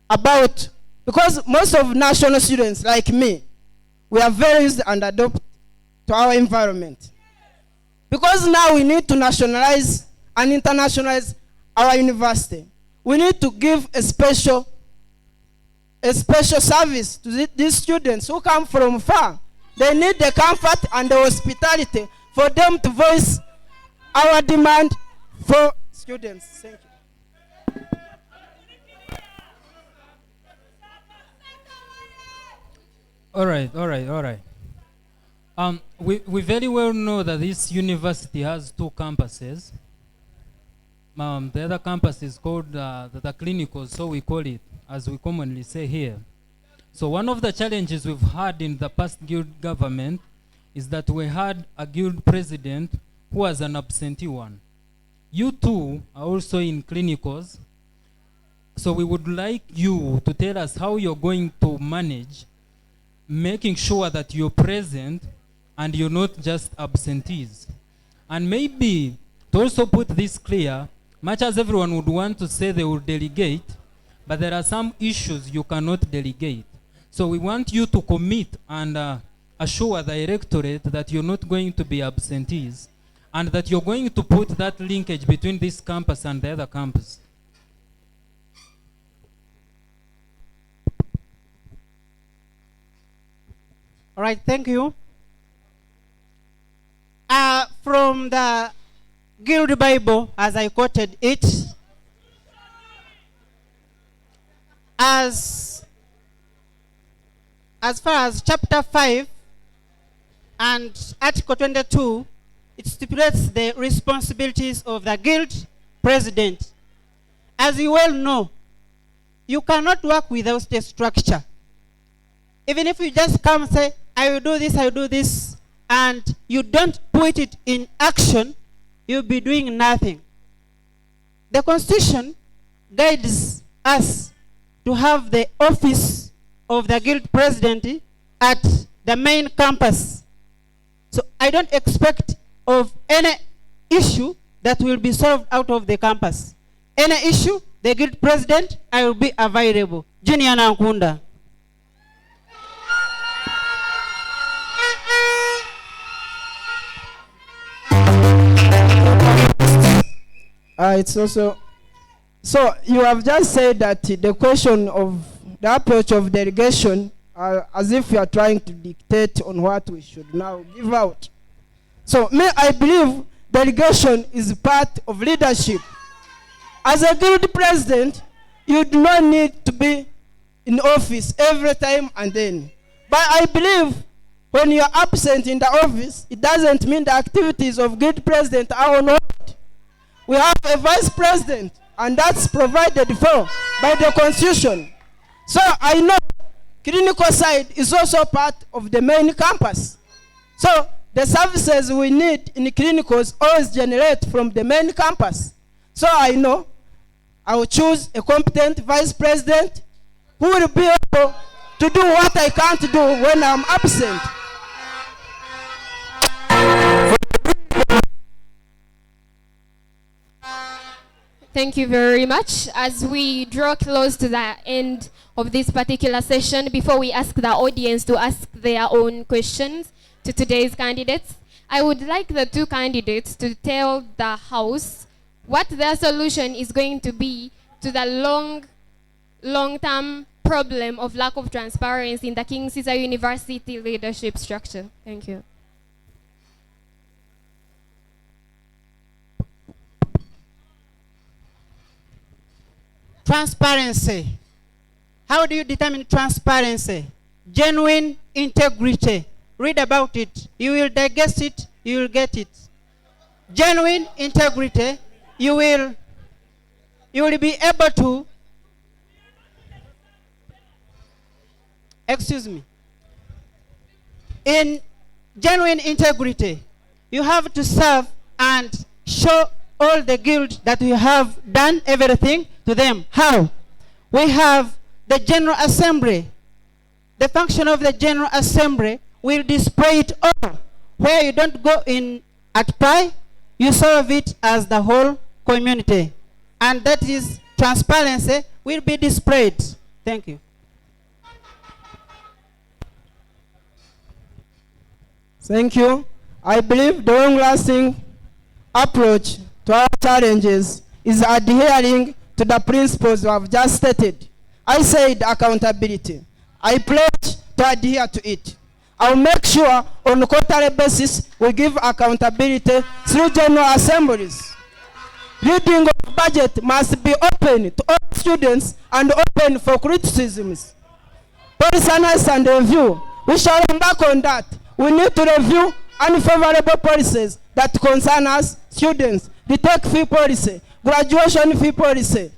about because most of national students, like me, we are very used and adopt to our environment. Because now we need to nationalize and internationalize our university, we need to give a special service to these students who come from far. They need the comfort and the hospitality for them to voice our demand for students. Thank you. All right. We very well know that this university has two campuses. The other campus is called the clinical, so we call it, as we commonly say here. So one of the challenges we've had in the past guild government is that we had a guild president who was an absentee one. You two are also in clinicals, so we would like you to tell us how you're going to manage making sure that you're present and you're not just absentees. And maybe to also put this clear, much as everyone would want to say they will delegate, but there are some issues you cannot delegate. So we want you to commit and assure the electorate that you're not going to be absentees and that you're going to put that linkage between this campus and the other campus. All right, thank you. From the Guild Bible, as I quoted it, as far as chapter 5 and article 22, it stipulates the responsibilities of the guild president. As you well know, you cannot work without a structure. Even if you just come and say, I will do this, and you don't put it in action, you'll be doing nothing. The Constitution guides us to have the office of the guild president at the main campus. So I don't expect of any issue that will be solved out of the campus. Any issue, the guild president, I will be available. Junior Nankunda. It's also, so you have just said that the question of the approach of delegation, as if you are trying to dictate on what we should now give out. So I believe delegation is part of leadership. As a guild president, you do not need to be in office every time and then. But I believe when you are absent in the office, it doesn't mean the activities of guild president are on hold. We have a vice president, and that's provided for by the Constitution. So I know clinical side is also part of the main campus. So the services we need in clinicals always generate from the main campus. So I know I will choose a competent vice president who will be able to do what I can't do when I'm absent. Thank you very much. As we draw close to the end of this particular session, before we ask the audience to ask their own questions to today's candidates, I would like the two candidates to tell the House what their solution is going to be to the long-term problem of lack of transparency in the King Ceasor University leadership structure. Thank you. Transparency. How do you determine transparency? Genuine integrity. Read about it. You will digest it. You will get it. Genuine integrity. You will be able to, excuse me. In genuine integrity, you have to serve and show all the guild that you have done everything to them. How? We have the General Assembly. The function of the General Assembly will display it all. Where you don't go in at pie, you solve it as the whole community. And that is transparency will be displayed. Thank you. Thank you. I believe the long-lasting approach to our challenges is adhering to the principles we have just stated. I said accountability. I pledge to adhere to it. I'll make sure on a quarterly basis we give accountability through general assemblies. Reading of budget must be open to all students and open for criticisms. Policy analysis and review. We shall embark on that. We need to review unfavorable policies that concern us, students, retake fee policy, graduation fee policy,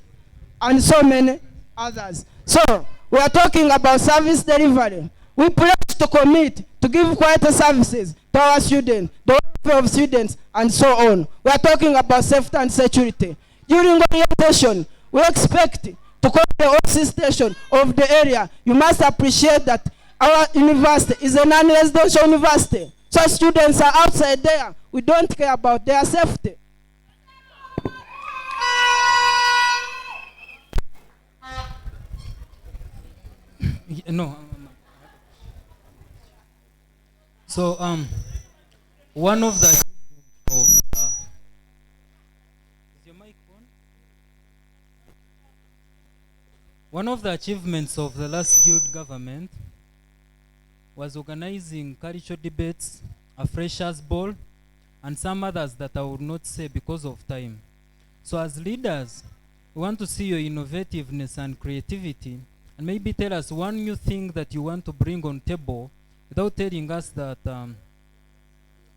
and so many others. So, we are talking about service delivery. We pledge to commit to give quality services to our students, the welfare of students, and so on. We are talking about safety and security. During orientation, we expect to call the OC station of the area. You must appreciate that our university is a non-residential university. So students are outside there. We don't care about their safety. No. So one of the is your mic on? One of the achievements of the last guild government was organizing cultural debates, a freshers ball, and some others that I would not say because of time. So as leaders, we want to see your innovativeness and creativity, and maybe tell us one new thing that you want to bring on table without telling us that,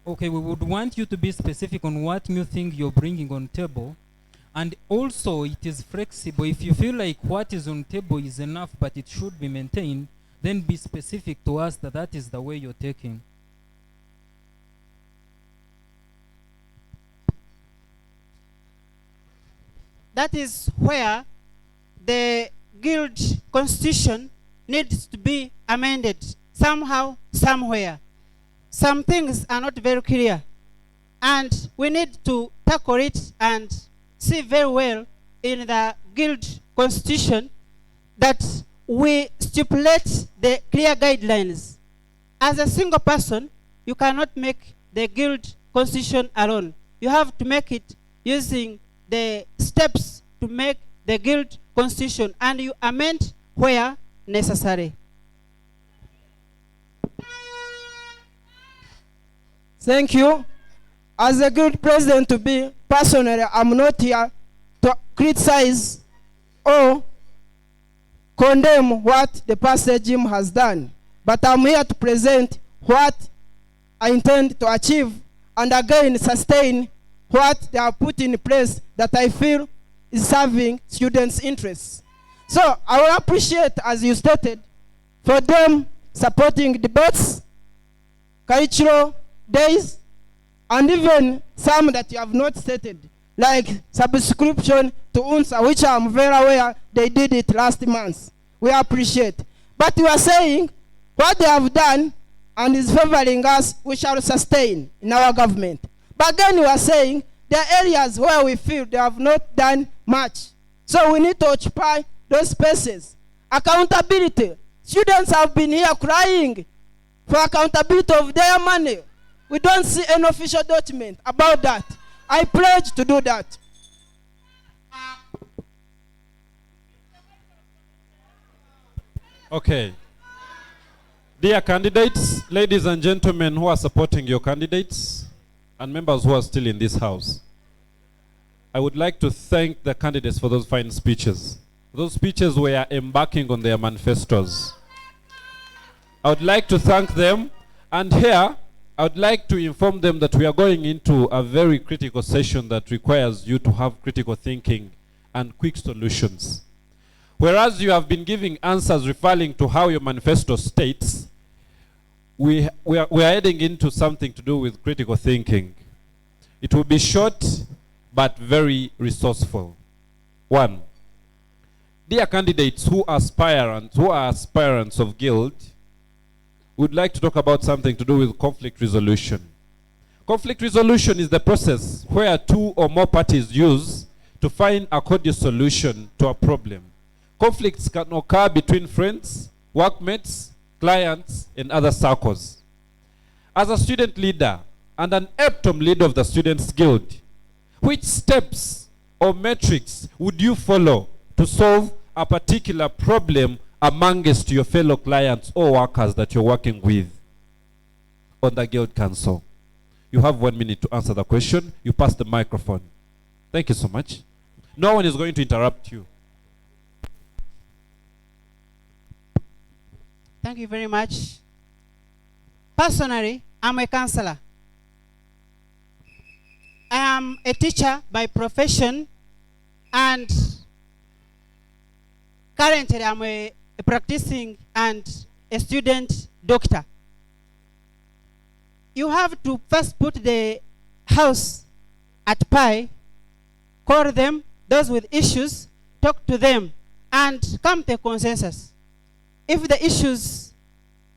okay, we would want you to be specific on what new thing you're bringing on table. And also it is flexible. If you feel like what is on table is enough but it should be maintained, then be specific to us that that is the way you're taking. That is where the guild constitution needs to be amended somehow, somewhere. Some things are not very clear, and we need to tackle it and see very well in the guild constitution that we stipulate the clear guidelines. As a single person, you cannot make the guild constitution alone. You have to make it using the steps to make the guild constitution, and you amend where necessary. Thank you. As a guild president to be, personally, I'm not here to criticize or condemn what the past regime has done, but I'm here to present what I intend to achieve and again sustain what they have put in place that I feel is serving students' interests. So I will appreciate, as you stated, for them supporting debates, cultural days, and even some that you have not stated, like subscription to UNSA, which I'm very aware they did it last month. We appreciate. But you are saying what they have done and is favoring us, we shall sustain in our government. But then you are saying there are areas where we feel they have not done much. So we need to occupy those spaces. Accountability. Students have been here crying for accountability of their money. We don't see any official document about that. I pledge to do that. Okay. Dear candidates, ladies and gentlemen who are supporting your candidates, and members who are still in this house, I would like to thank the candidates for those fine speeches. Those speeches were embarking on their manifestos. I would like to thank them, and here I would like to inform them that we are going into a very critical session that requires you to have critical thinking and quick solutions. Whereas you have been giving answers referring to how your manifesto states, we are heading into something to do with critical thinking. It will be short, but very resourceful. 1, dear candidates who are aspirants of guild, would like to talk about something to do with conflict resolution. Conflict resolution is the process where 2 or more parties use to find a cordial solution to a problem. Conflicts can occur between friends, workmates, clients, and other circles. As a student leader and an EPTOM leader of the Students' Guild, which steps or metrics would you follow to solve a particular problem amongst your fellow clients or workers that you're working with on the Guild Council? You have 1 minute to answer the question. You pass the microphone. Thank you so much. No one is going to interrupt you. Thank you very much. Personally, I'm a counselor. I am a teacher by profession, and currently I'm a practicing and a student doctor. You have to first put the house at pie, call them, those with issues, talk to them, and come to a consensus. If the issues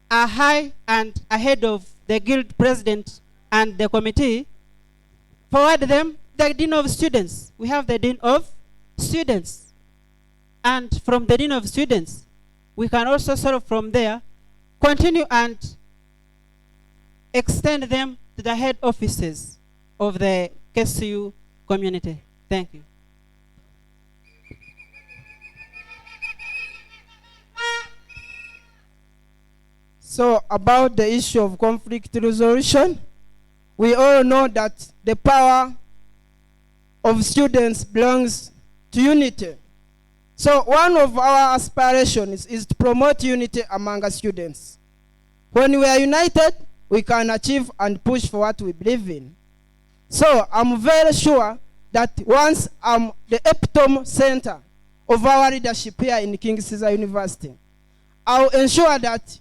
are high and ahead of the guild president and the committee, forward them to the dean of students. We have the dean of students. And from the dean of students, we can also sort of from there continue and extend them to the head offices of the KCU community. Thank you. So about the issue of conflict resolution, we all know that the power of students belongs to unity. So one of our aspirations is to promote unity among our students. When we are united, we can achieve and push for what we believe in. So I'm very sure that once I'm the epitome center of our leadership here in King Ceasor University, I'll ensure that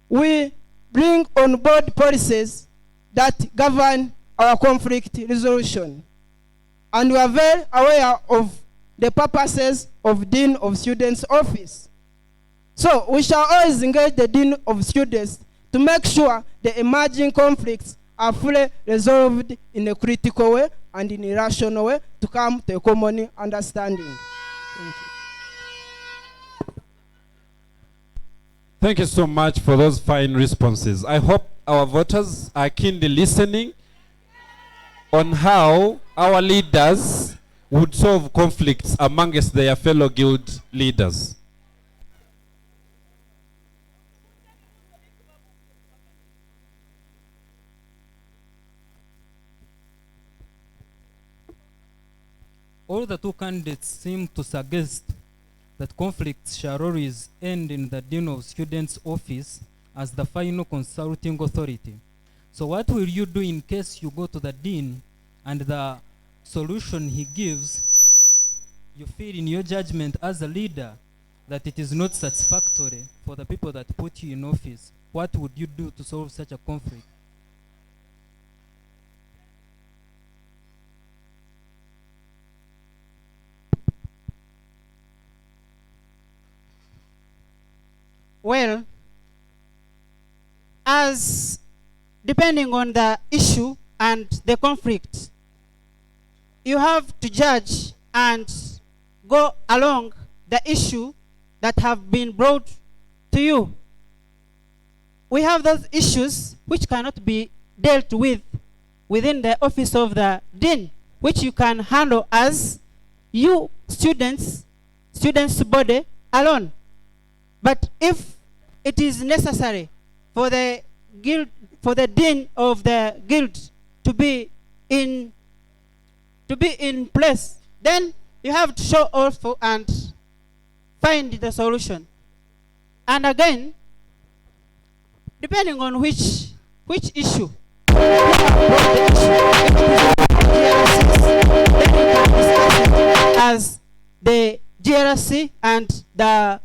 we bring on board policies that govern our conflict resolution. And we are very aware of the purposes of Dean of Students Office. So we shall always engage the Dean of Students to make sure the emerging conflicts are fully resolved in a critical way and in a rational way to come to a common understanding. Thank you. Thank you so much for those fine responses. I hope our voters are keenly listening on how our leaders would solve conflicts amongst their fellow guild leaders. All the 2 candidates seem to suggest that conflicts shall always end in the Dean of Students' Office as the final consulting authority. So what will you do in case you go to the Dean and the solution he gives, you feel in your judgment as a leader that it is not satisfactory for the people that put you in office? What would you do to solve such a conflict? Well, as depending on the issue and the conflict, you have to judge and go along the issue that have been brought to you. We have those issues which cannot be dealt with within the office of the dean, which you can handle as you students body alone. But if it is necessary for the guild, for the dean of the guild to be in place, then you have to show off and find the solution. And again, depending on which issue, as the GRC and the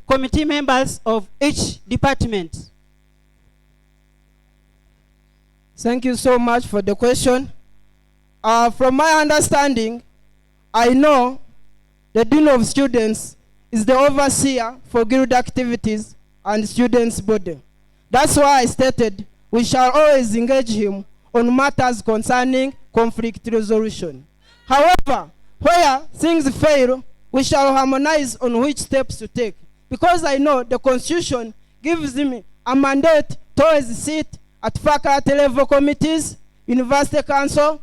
committee members of each department. Thank you so much for the question. From my understanding, I know the Dean of Students is the overseer for guild activities and students' body. That's why I stated we shall always engage him on matters concerning conflict resolution. However, where things fail, we shall harmonize on which steps to take. Because I know the Constitution gives him a mandate to always sit at faculty level committees, university council,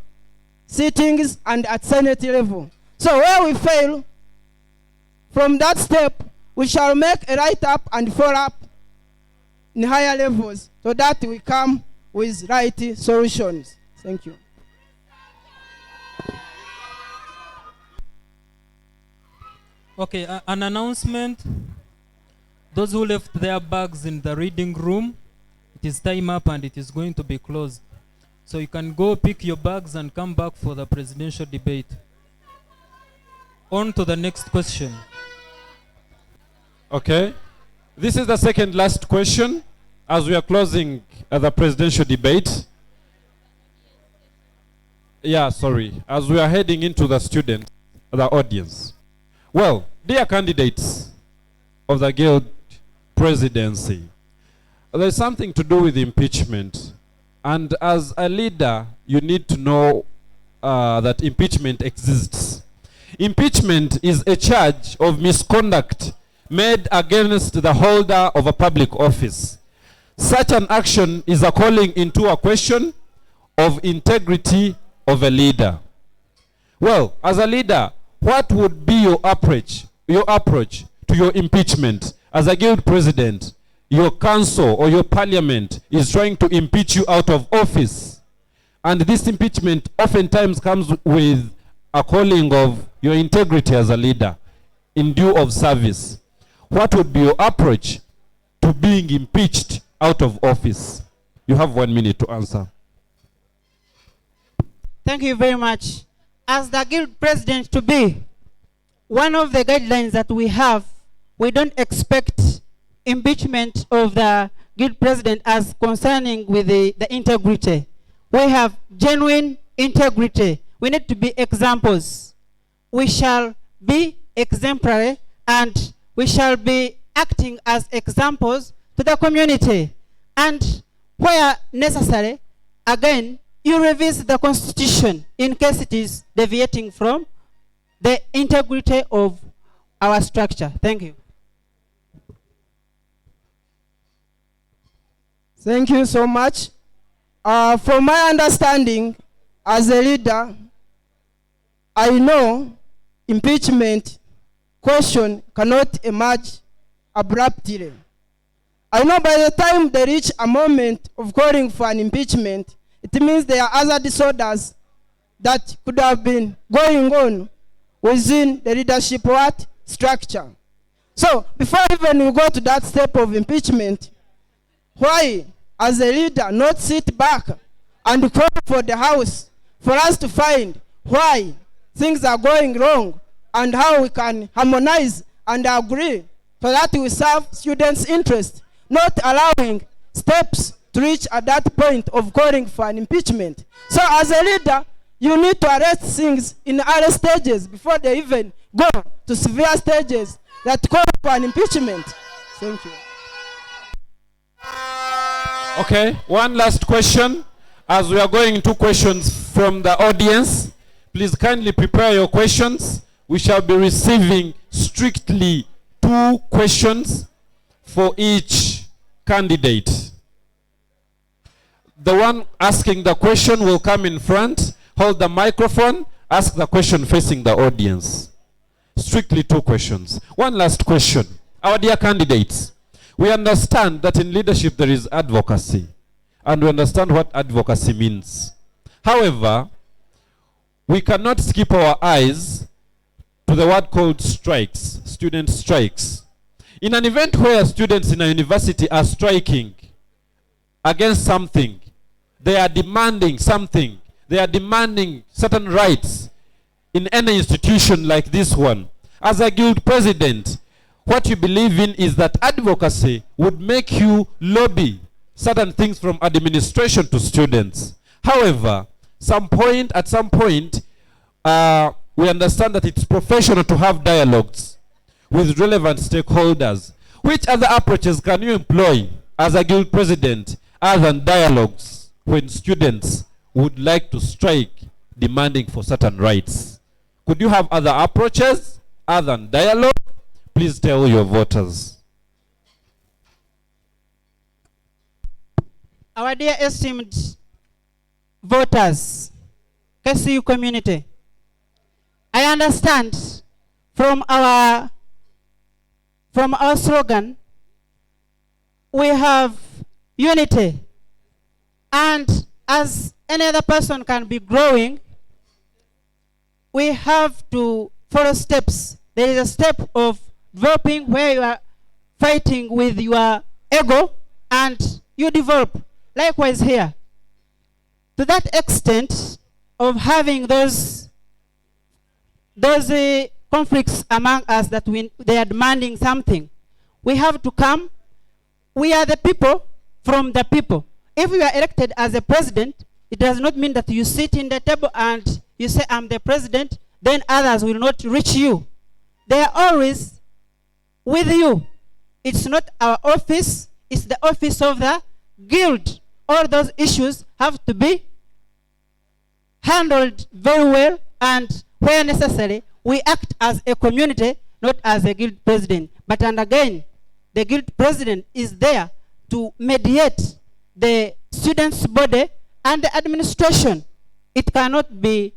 sittings, and at Senate level. So where we fail, from that step, we shall make a write-up and follow-up in higher levels so that we come with right solutions. Thank you. Okay, an announcement. Those who left their bags in the reading room, it is time up and it is going to be closed. So you can go pick your bags and come back for the presidential debate. On to the next question. Okay. This is the second last question as we are closing the presidential debate. Yeah, sorry. As we are heading into the student, the audience. Well, dear candidates of the Guild presidency, there's something to do with impeachment. And as a leader, you need to know that impeachment exists. Impeachment is a charge of misconduct made against the holder of a public office. Such an action is a calling into a question of integrity of a leader. Well, as a leader, what would be your approach to your impeachment? As a guild president, your council or your parliament is trying to impeach you out of office. And this impeachment oftentimes comes with a calling of your integrity as a leader in due of service. What would be your approach to being impeached out of office? You have 1 minute to answer. Thank you very much. As the guild president to be, one of the guidelines that we have, we don't expect impeachment of the guild president as concerning with the integrity. We have genuine integrity. We need to be examples. We shall be exemplary and we shall be acting as examples to the community. And where necessary, again, you revisit the Constitution in case it is deviating from the integrity of our structure. Thank you. Thank you so much. From my understanding, as a leader, I know impeachment question cannot emerge abruptly. I know by the time they reach a moment of calling for an impeachment, it means there are other disorders that could have been going on within the leadership structure. So before even we go to that step of impeachment, why, as a leader, not sit back and call for the House for us to find why things are going wrong and how we can harmonize and agree so that we serve students' interest, not allowing steps to reach at that point of calling for an impeachment. So as a leader, you need to arrest things in early stages before they even go to severe stages that call for an impeachment. Thank you. Okay, one last question. As we are going to questions from the audience, please kindly prepare your questions. We shall be receiving strictly 2 questions for each candidate. The one asking the question will come in front, hold the microphone, ask the question facing the audience. Strictly 2 questions. One last question. Our dear candidates, we understand that in leadership there is advocacy, and we understand what advocacy means. However, we cannot skip our eyes to the word called strikes, student strikes. In an event where students in a university are striking against something, they are demanding something, they are demanding certain rights in any institution like this one. As a guild president, what you believe in is that advocacy would make you lobby certain things from administration to students. However, at some point, we understand that it's professional to have dialogues with relevant stakeholders. Which other approaches can you employ as a guild president other than dialogues when students would like to strike demanding for certain rights? Could you have other approaches other than dialogue? Please tell your voters. Our dear esteemed voters, KCU community, I understand from our slogan, we have unity. And as any other person can be growing, we have to follow steps. There is a step of developing where you are fighting with your ego and you develop. Likewise here. To that extent of having those conflicts among us that they are demanding something, we have to come. We are the people from the people. If you are elected as a president, it does not mean that you sit in the table and you say, I'm the president, then others will not reach you. They are always with you. It's not our office, it's the office of the guild. All those issues have to be handled very well, and where necessary, we act as a community, not as a guild president. But and again, the guild president is there to mediate the students' body and the administration. It can't be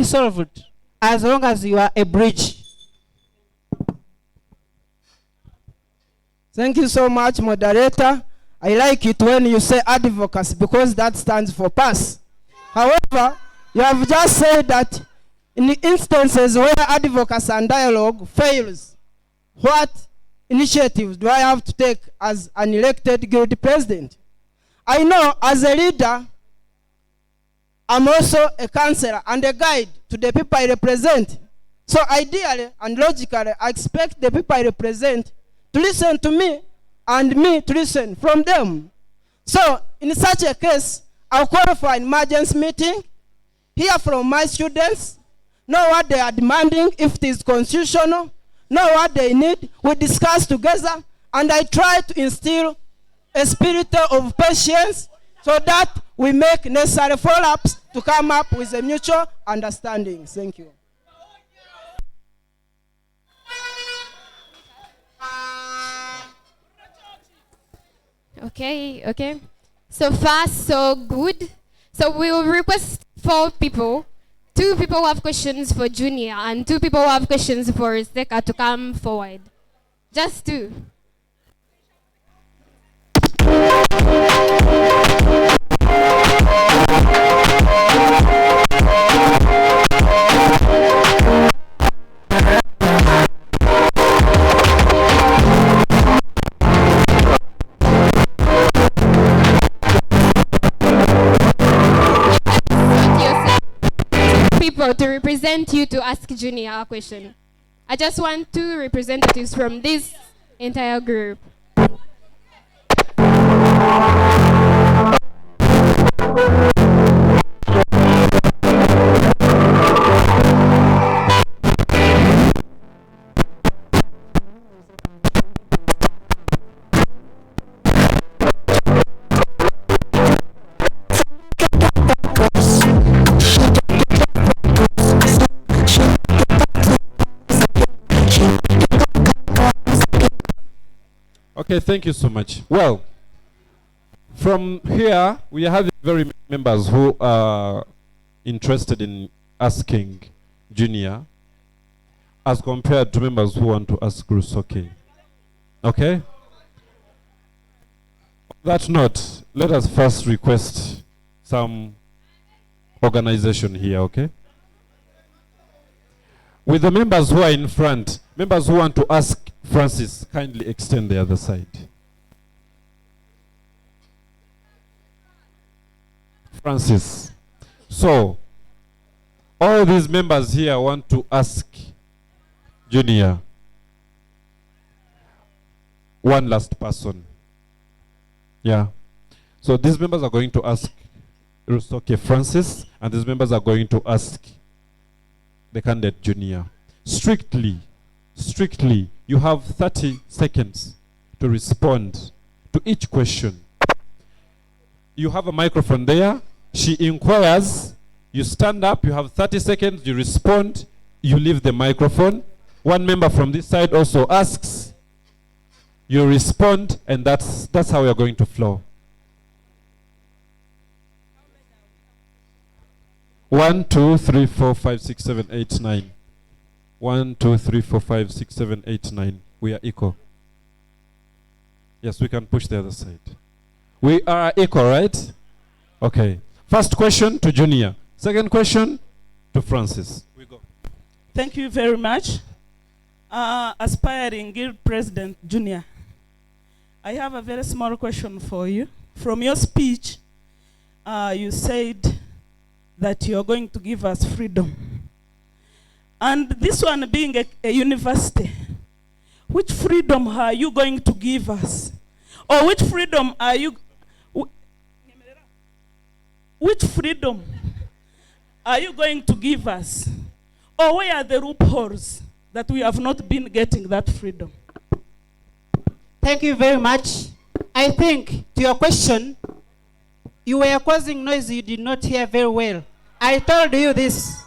solved as long as you are a bridge. Thank you so much, moderator. I like it when you say advocacy because that stands for pass. However, you have just said that in instances where advocacy and dialogue fails, what initiatives do I have to take as an elected guild president? I know as a leader, I'm also a counselor and a guide to the people I represent. So ideally and logically, I expect the people I represent to listen to me and me to listen from them. So in such a case, I'll call for an emergency meeting, hear from my students, know what they are demanding, if it is constitutional, know what they need, we discuss together, and I try to instill a spirit of patience so that we make necessary follow-ups to come up with a mutual understanding. Thank you. Okay. So far, so good. So we will request 4 people. 2 people who have questions for Junior and 2 people who have questions for Ruseka to come forward. Just 2. People to represent you to ask Junior a question. I just want 2 representatives from this entire group. Okay, thank you so much. Well, from here, we have very many members who are interested in asking Junior as compared to members who want to ask Ruseka. Okay? On that note, let us first request some organization here, okay? With the members who are in front, members who want to ask Francis, kindly extend the other side. Francis. So, all these members here want to ask Junior. One last person. Yeah. So these members are going to ask Ruseka Francis, and these members are going to ask the candidate Junior. Strictly, you have 30 seconds to respond to each question. You have a microphone there. She inquires. You stand up. You have 30 seconds. You respond. You leave the microphone. One member from this side also asks. You respond, and that's how we are going to flow. 1, 2, 3, 4, 5, 6, 7, 8, 9. 1, 2, 3, 4, 5, 6, 7, 8, 9. We are equal. Yes, we can push the other side. We are equal, right? Okay. First question to Junior. Second question to Francis. We go. Thank you very much. Aspiring Guild President Junior, I have a very small question for you. From your speech, you said that you're going to give us freedom. And this one being a university, which freedom are you going to give us? Or which freedom are you going to give us? Or where are the loopholes that we have not been getting that freedom? Thank you very much. I think to your question, you were causing noise you did not hear very well. I told you this.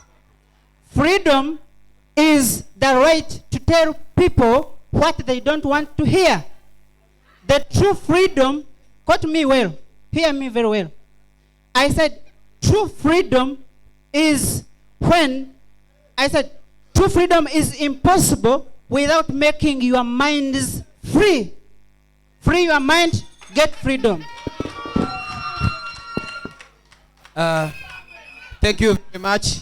Freedom is the right to tell people what they don't want to hear. The true freedom, quote me well, hear me very well. I said, true freedom is when, I said, true freedom is impossible without making your minds free. Free your mind, get freedom. Thank you very much.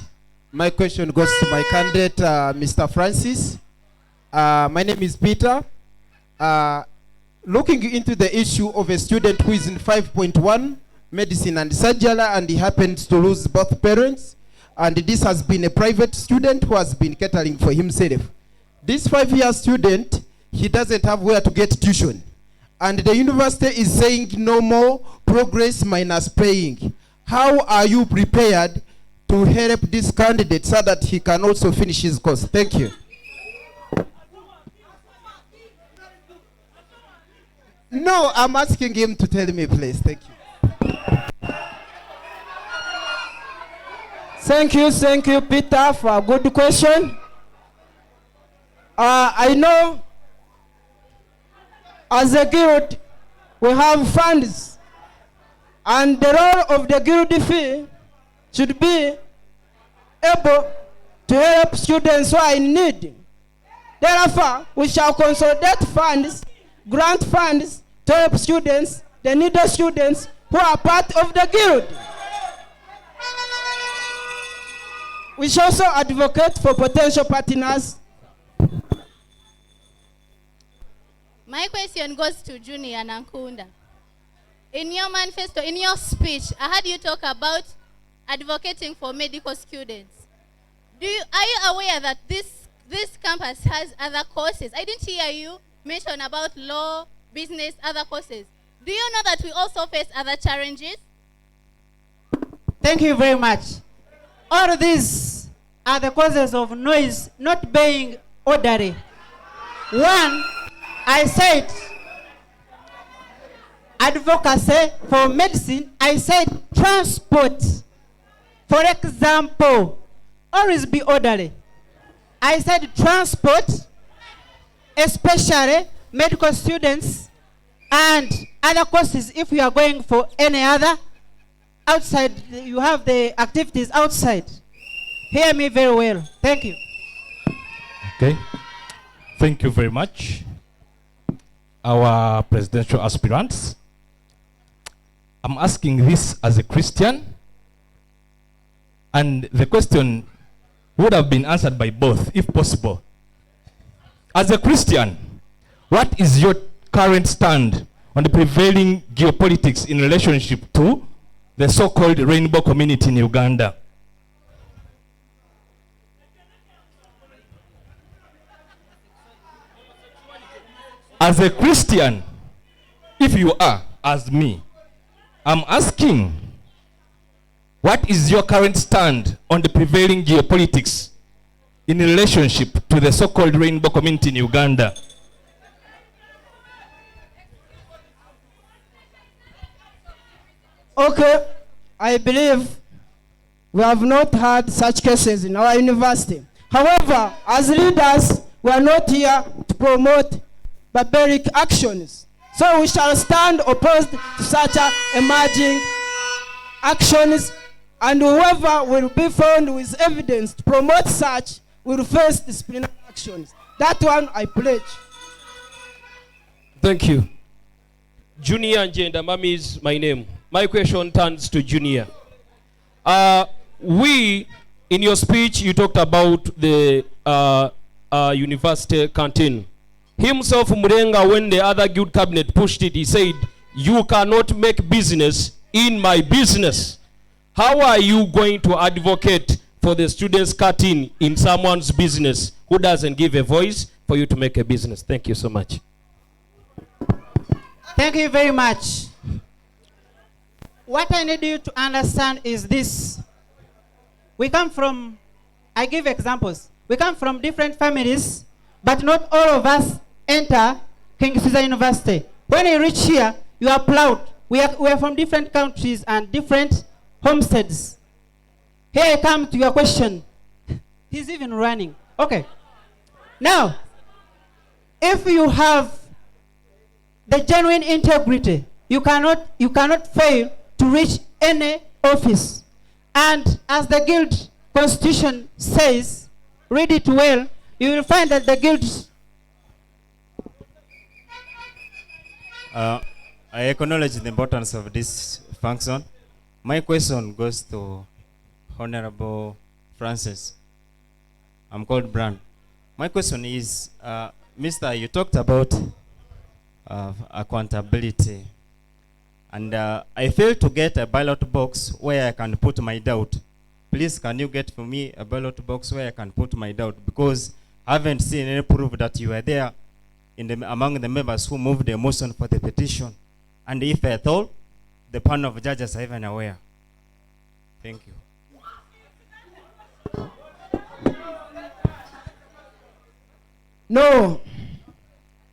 My question goes to my candidate, Mr. Francis. My name is Peter. Looking into the issue of a student who is in 5.1, medicine and surgery, and he happens to lose both parents, and this has been a private student who has been catering for himself. This 5-year student, he doesn't have where to get tuition. And the university is saying no more progress minus paying. How are you prepared to help this candidate so that he can also finish his course? Thank you. No, I'm asking him to tell me, please. Thank you. Thank you, Peter, for a good question. I know as a guild, we have funds, and the role of the guild fee should be able to help students who are in need. Therefore, we shall consolidate funds, grant funds to help students, the needy students who are part of the guild. We should also advocate for potential partners. My question goes to Junior Nankunda. In your manifesto, in your speech, I heard you talk about advocating for medical students. Are you aware that this campus has other courses? I didn't hear you mention about law, business, other courses. Do you know that we also face other challenges? Thank you very much. All these are the causes of noise not being orderly. One, I said advocacy for medicine. I said transport. For example, always be orderly. I said transport, especially medical students And other courses, if you are going for any other, outside, you have the activities outside. Hear me very well. Thank you. Okay. Thank you very much. Our presidential aspirants. I'm asking this as a Christian, and the question would have been answered by both, if possible. As a Christian, what is your current stand on the prevailing geopolitics in relationship to the so-called rainbow community in Uganda? As a Christian, if you are, as me, I'm asking, what is your current stand on the prevailing geopolitics in relationship to the so-called rainbow community in Uganda? Okay, I believe we have not had such cases in our university. However, as leaders, we are not here to promote barbaric actions. So we shall stand opposed to such emerging actions, and whoever will be found with evidence to promote such will face disciplinary actions. That one I pledge. Thank you. Junior Njenda, Mami is my name. My question turns to Junior. In your speech, you talked about the university canteen. Himself, Murenga, when the other guild cabinet pushed it, he said, you cannot make business in my business. How are you going to advocate for the students' canteen in someone's business who doesn't give a voice for you to make a business? Thank you so much. Thank you very much. What I need you to understand is this. I give examples. We come from different families, but not all of us enter King Ceasor University. When you reach here, you are proud. We are from different countries and different homesteads. Here I come to your question. He's even running. Okay. Now, if you have the genuine integrity, you cannot fail to reach any office. And as the guild constitution says, read it well, you will find that the guild... I acknowledge the importance of this function. My question goes to Honorable Francis. I'm called Brand. My question is, Mr. You talked about accountability. And I failed to get a ballot box where I can put my doubt. Please, can you get for me a ballot box where I can put my doubt? Because I haven't seen any proof that you were there among the members who moved the motion for the petition. And if at all, the panel of judges are even aware. Thank you. No,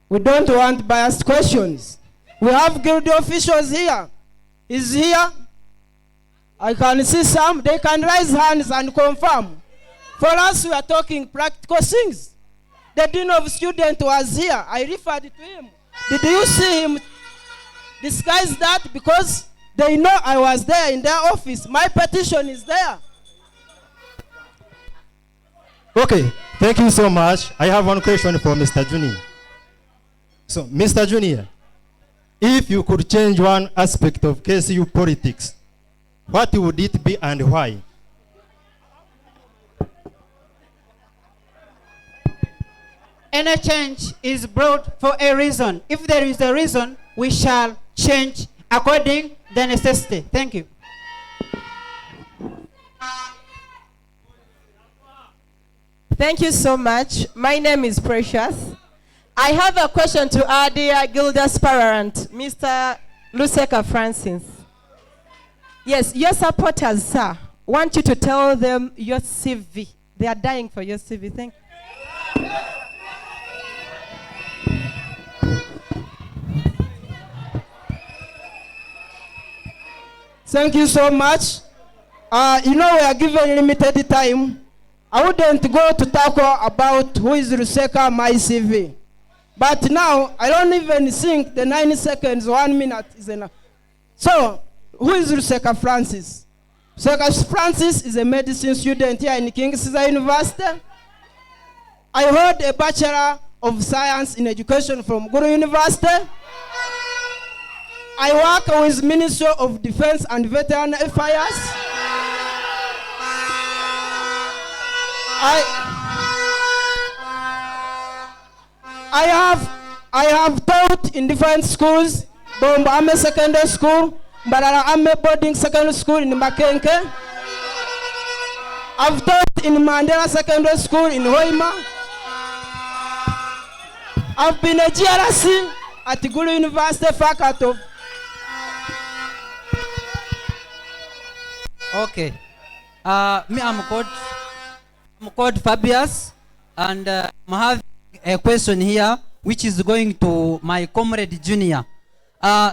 we don't want biased questions. We have guild officials here. Is here. I can see some. They can raise hands and confirm. For us, we are talking practical things. The dean of students was here. I referred to him. Did you see him disguise that? Because they know I was there in their office. My petition is there. Okay, thank you so much. I have one question for Mr. Junior. So, Mr. Junior, if you could change one aspect of KCU politics, what would it be and why? Any change is brought for a reason. If there is a reason, we shall change according to the necessity. Thank you. Thank you so much. My name is Precious. I have a question to our dear guild aspirant, Mr. Ruseka Francis. Yes, your supporters, sir, want you to tell them your CV. They are dying for your CV. Thank you. Thank you so much. You know, we are given limited time. I wouldn't go to talk about who is Ruseka, my CV. But now, I don't even think the 9 seconds, 1 minute is enough. So, who is Ruseka Francis? Ruseka Francis is a medicine student here in King Ceasor University. I hold a Bachelor of Science in Education from Guru University. I work with Ministry of Defense and Veteran Affairs. I have taught in different schools, Bombo Ame Secondary School, Mbarara Ame Boarding Secondary School in Makenke. I've taught in Mandela Secondary School in Hoima. I've been a GRC at Gulu University faculty. Okay. Me, I'm called Fabius, and I have a question here, which is going to my comrade Junior.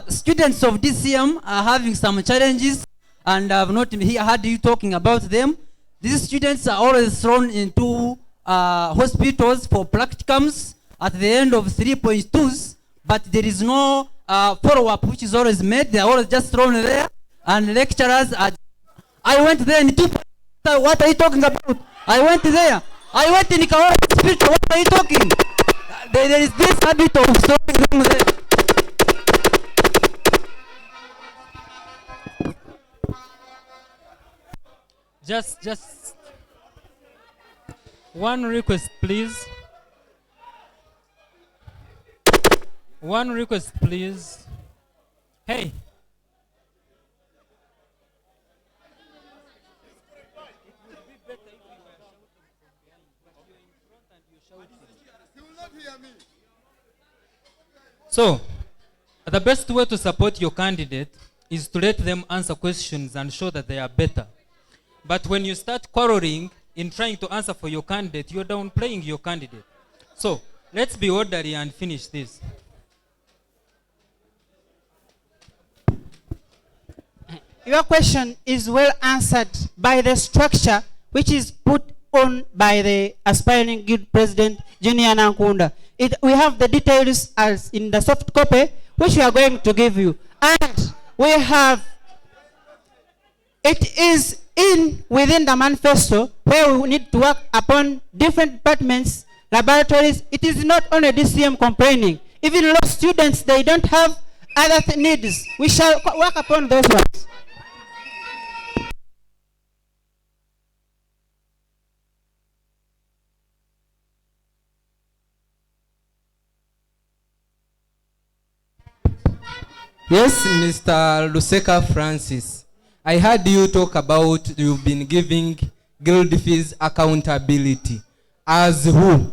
Students of DCM are having some challenges, and I've not heard you talking about them. These students are always thrown into hospitals for practicums at the end of 3.2s, but there is no follow-up which is always made. They are always just thrown there, and lecturers are... I went there in what are you talking about? I went there. I went in Kawa Hospital. What are you talking? There is this habit of throwing them there. Just one request, please. One request, please. Hey. So, the best way to support your candidate is to let them answer questions and show that they are better. But when you start quarreling in trying to answer for your candidate, you're downplaying your candidate. So, let's be orderly and finish this. Your question is well answered by the structure which is put on by the aspiring guild president, Junior Nankunda. We have the details as in the soft copy, which we are going to give you. And we have, it is within the manifesto where we need to work upon different departments, laboratories. It is not only DCM complaining. Even law students, they don't have other needs. We shall work upon those ones. Yes, Mr. Ruseka Francis. I heard you talk about you've been giving guild fees accountability. As who?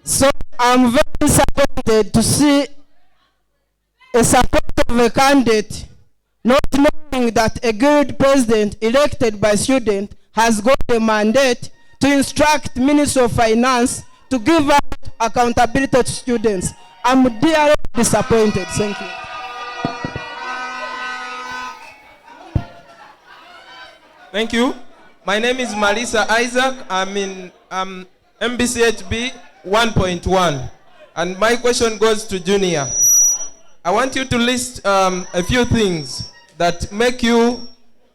So I'm very disappointed to see a support of a candidate not knowing that a guild president elected by student has got a mandate to instruct Minister of Finance to give out accountability to students. I'm dearly disappointed. Thank you. Thank you. My name is Marisa Isaac. I'm in MBCHB 1.1. And my question goes to Junior. I want you to list a few things that make you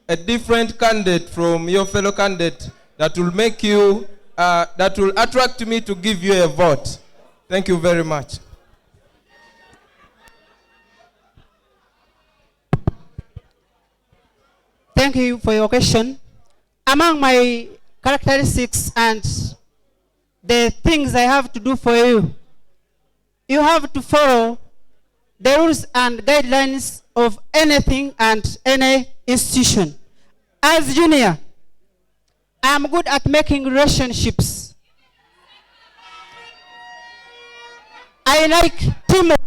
a different candidate from your fellow candidate, that will make you, that will attract me to give you a vote. Thank you very much. Thank you for your question. Among my characteristics and the things I have to do for you, you have to follow the rules and guidelines of anything and any institution. As junior, I am good at making relationships. I like teamwork.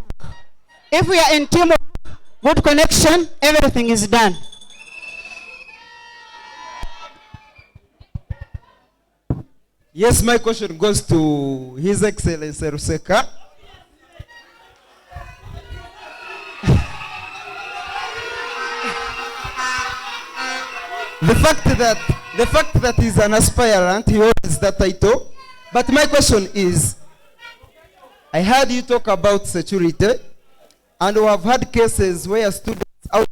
If we are in teamwork, good connection, everything is done. Yes, my question goes to His Excellency Ruseka. the fact that he's an aspirant, he holds that title. But my question is, I heard you talk about security, and we have had cases where students out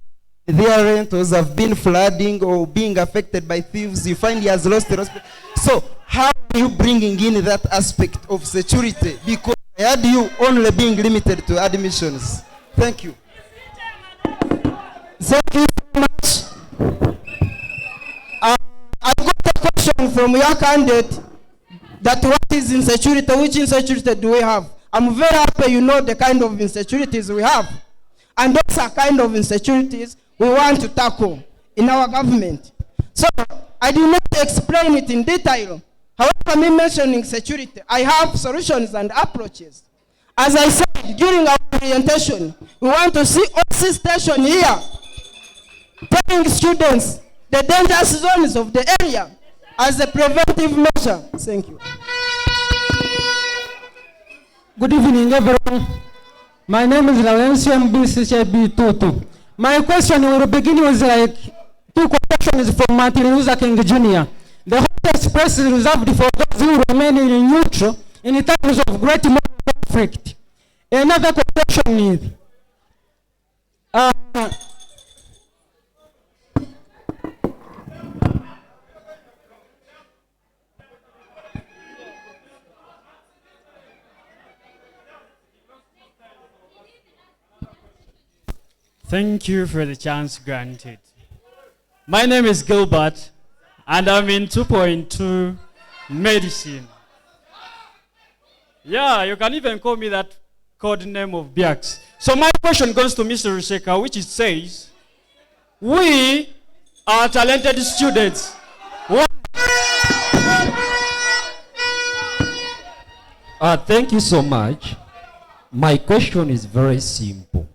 their rentals have been flooding or being affected by thieves. You find he has lost the respect. So how are you bringing in that aspect of security? Because I heard you only being limited to admissions. Thank you. Thank you so much. I got a question from your candidate that what is insecurity, which insecurity do we have? I'm very happy you know the kind of insecurities we have. And those are kind of insecurities we want to tackle in our government. So I did not explain it in detail. However, me mentioning security, I have solutions and approaches. As I said during our orientation, we want to see OC station here, telling students the dangerous zones of the area as a preventive measure. Thank you. Good evening, everyone. My name is Laurencio MBCHB Tutu. My question will begin with like two questions from Martin Luther King Jr. The hottest place is reserved for those who remain in neutral in times of great moral conflict. Another question is, Thank you for the chance granted. My name is Gilbert, and I'm in 2.2 medicine. Yeah, you can even call me that code name of Biax. So my question goes to Mr. Ruseka, which it says, we are talented students. Thank you so much. My question is very simple.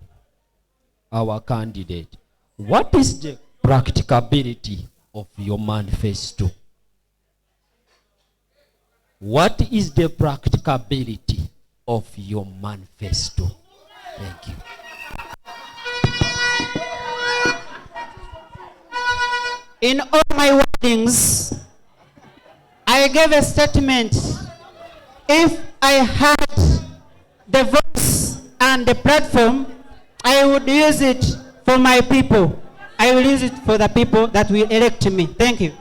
Our candidate, what is the practicability of your manifesto? What is the practicability of your manifesto? Thank you. In all my wordings, I gave a statement. If I had the voice and the platform, I would use it for my people. I will use it for the people that will elect me. Thank you.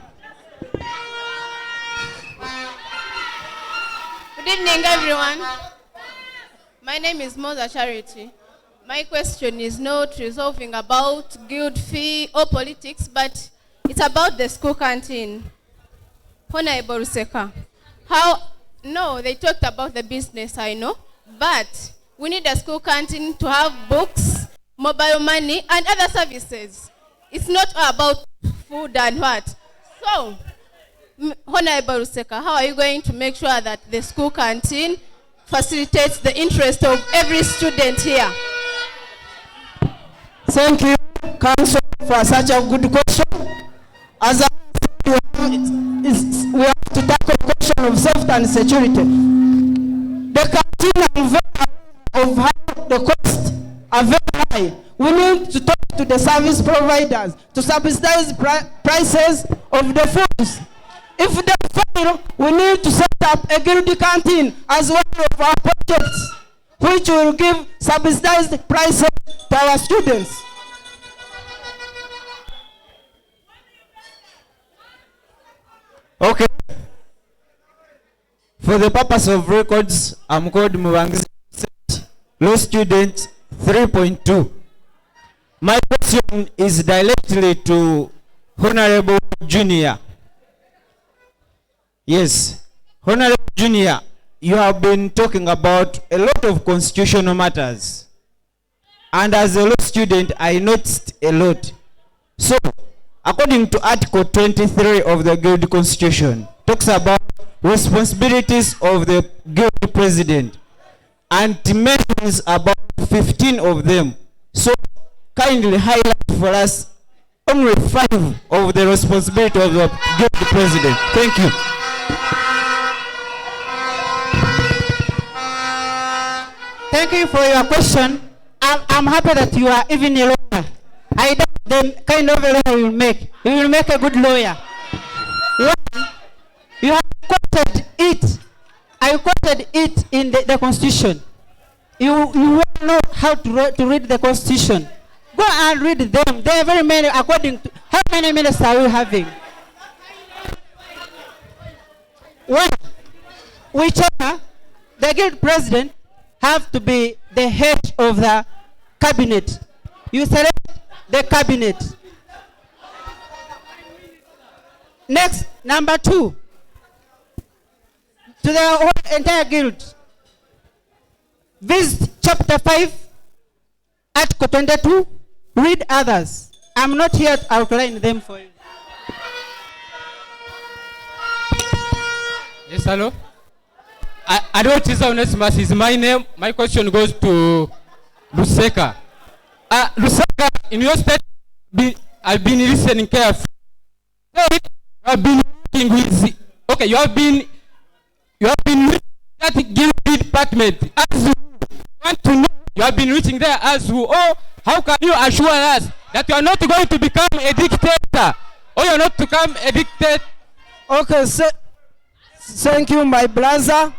Good evening, everyone. My name is Moza Charity. My question is not resolving about guild fee or politics, but it's about the school canteen. Honorable Ruseka, no, they talked about the business, I know, but we need a school canteen to have books, mobile money, and other services. It's not all about food and what. So, Honorable Ruseka, how are you going to make sure that the school canteen facilitates the interest of every student here? Thank you, Council, for such a good question. As I said, we have to tackle the question of safety and security. The canteen of how the costs are very high. We need to talk to the service providers to subsidize prices of the foods. If they fail, we need to set up a guild canteen as one of our projects, which will give subsidized prices to our students. Okay. For the purpose of records, I'm called Mubangizi, law student 3.2. My question is directly to Honorable Junior. Yes, Honorable Junior, you have been talking about a lot of constitutional matters. And as a law student, I noticed a lot. So, according to Article 23 of the Guild Constitution, talks about responsibilities of the Guild President, and mentions about 15 of them. So, kindly highlight for us only 5 of the responsibility of the Guild President. Thank you. Thank you for your question. I'm happy that you are even a lawyer. I doubt the kind of a lawyer you will make. You will make a good lawyer. One, you have quoted it. I quoted it in the Constitution. You will know how to read the Constitution. Go and read them. There are very many, according to, how many ministers are we having? One, whichever, the guild president have to be the head of the cabinet. You select the cabinet. Next, number 2, to the whole entire guild. Visit chapter 5, article 22, read others. I'm not here to outline them for you. Yes, hello. Adult Onesimus is my name. My question goes to Ruseka. Ruseka, in your state, I've been listening carefully. You have been working with, okay, you have been with that guild department. As you want to know, you have been reaching there as who, oh, how can you assure us that you are not going to become a dictator? Or you are not to become a dictator? Okay, thank you, my brother.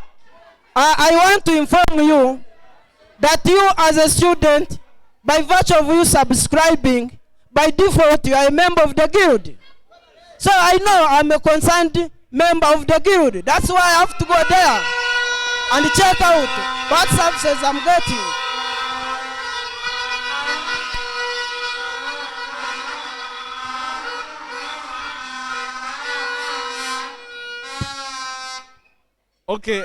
I want to inform you that you as a student, by virtue of you subscribing, by default you are a member of the guild. So I know I'm a concerned member of the guild. That's why I have to go there and check out what services I'm getting. Okay,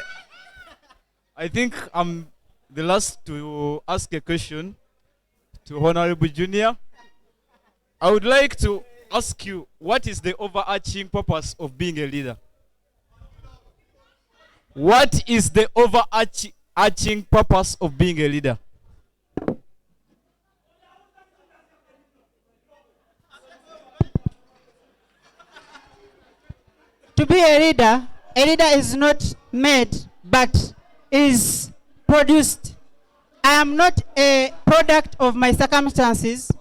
I think I'm the last to ask a question to Honorable Junior. I would like to ask you, what is the overarching purpose of being a leader? What is the overarching purpose of being a leader? To be a leader is not made, but is produced. I am not a product of my circumstances,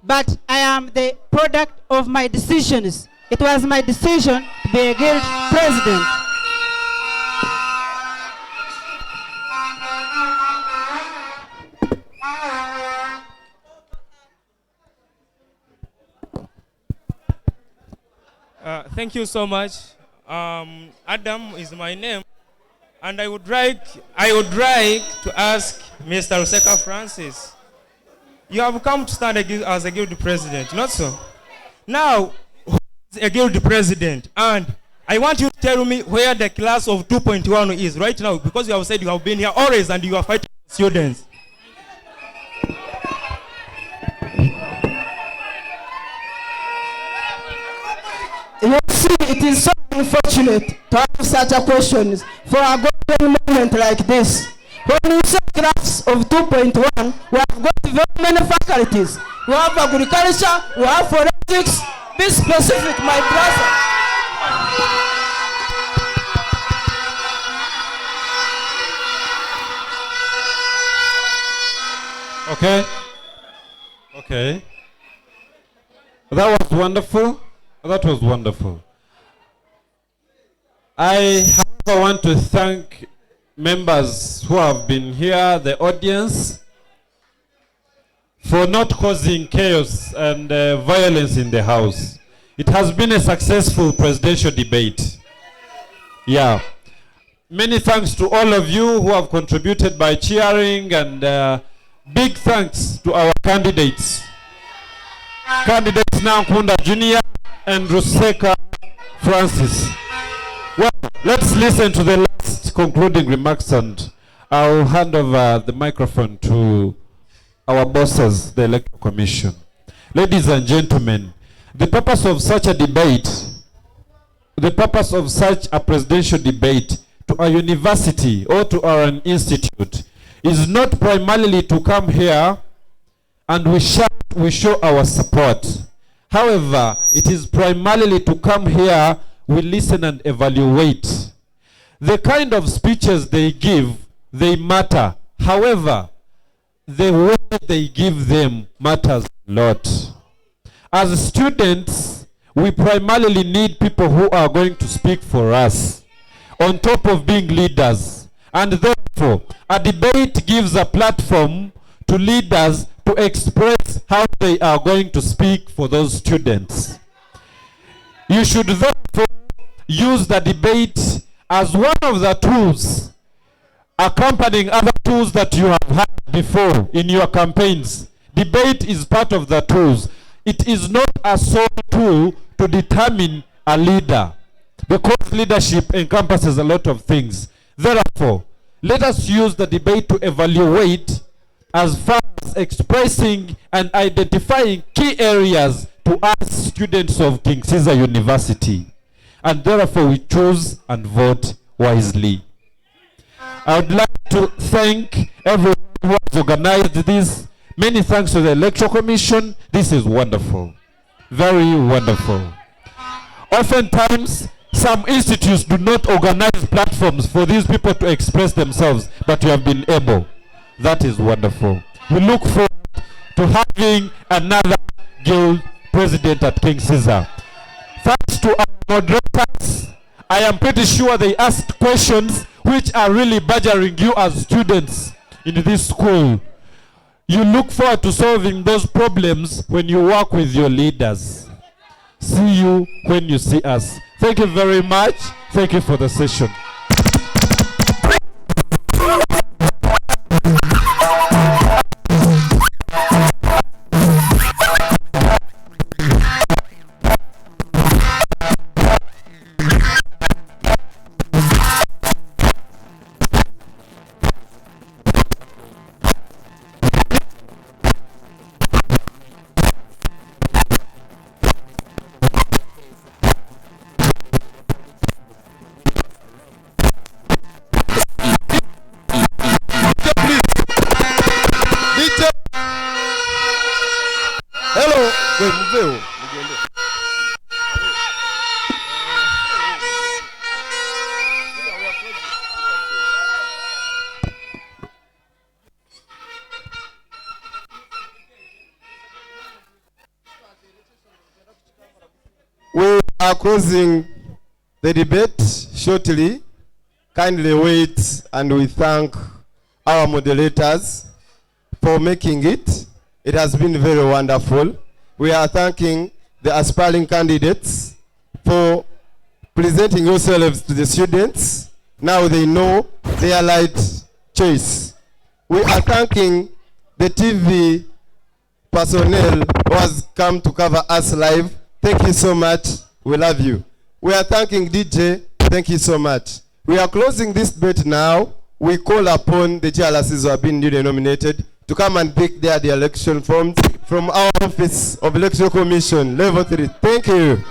but I am the product of my decisions. It was my decision to be a guild president. Thank you so much. Adam is my name, and I would like to ask Mr. Ruseka Francis. You have come to stand as a guild president, not so? Now, who is a guild president? And I want you to tell me where the class of 2.1 is right now, because you have said you have been here always and you are fighting for students. You see, it is so unfortunate to have such a questions for a golden moment like this. When you say graphs of 2.1, we have got very many faculties. We have agriculture, we have forensics. Be specific, my brother. Okay. Okay. That was wonderful. That was wonderful. I however want to thank members who have been here, the audience, for not causing chaos and violence in the House. It has been a successful presidential debate. Yeah. Many thanks to all of you who have contributed by cheering, and big thanks to our candidates. Candidates now Kunda Junior and Ruseka Francis. Well, let's listen to the last concluding remarks, and I'll hand over the microphone to our bosses, the Electoral Commission. Ladies and gentlemen, the purpose of such a debate, the purpose of such a presidential debate to a university or to an institute is not primarily to come here and we show our support. However, it is primarily to come here, we listen and evaluate. The kind of speeches they give, they matter. However, the way they give them matters a lot. As students, we primarily need people who are going to speak for us, on top of being leaders. And therefore, a debate gives a platform to leaders to express how they are going to speak for those students. You should therefore use the debate as one of the tools accompanying other tools that you have had before in your campaigns. Debate is part of the tools. It is not a sole tool to determine a leader, because leadership encompasses a lot of things. Therefore, let us use the debate to evaluate as far as expressing and identifying key areas to us students of King Ceasor University. And therefore we choose and vote wisely. I would like to thank everyone who has organized this. Many thanks to the Electoral Commission. This is wonderful. Very wonderful. Oftentimes, some institutes do not organize platforms for these people to express themselves, but you have been able. That is wonderful. We look forward to having another guild president at King Ceasor. Thanks to our moderators. I am pretty sure they asked questions which are really badgering you as students in this school. You look forward to solving those problems when you work with your leaders. See you when you see us. Thank you very much. Thank you for the session. We are closing the debate shortly. Kindly wait, and we thank our moderators for making it. It has been very wonderful. We are thanking the aspiring candidates for presenting yourselves to the students. Now they know their right choice. We are thanking the TV personnel who has come to cover us live. Thank you so much. We love you. We are thanking DJ. Thank you so much. We are closing this debate now. We call upon the GLSs who have been newly nominated to come and pick the election forms from our Office of Electoral Commission, Level 3. Thank you.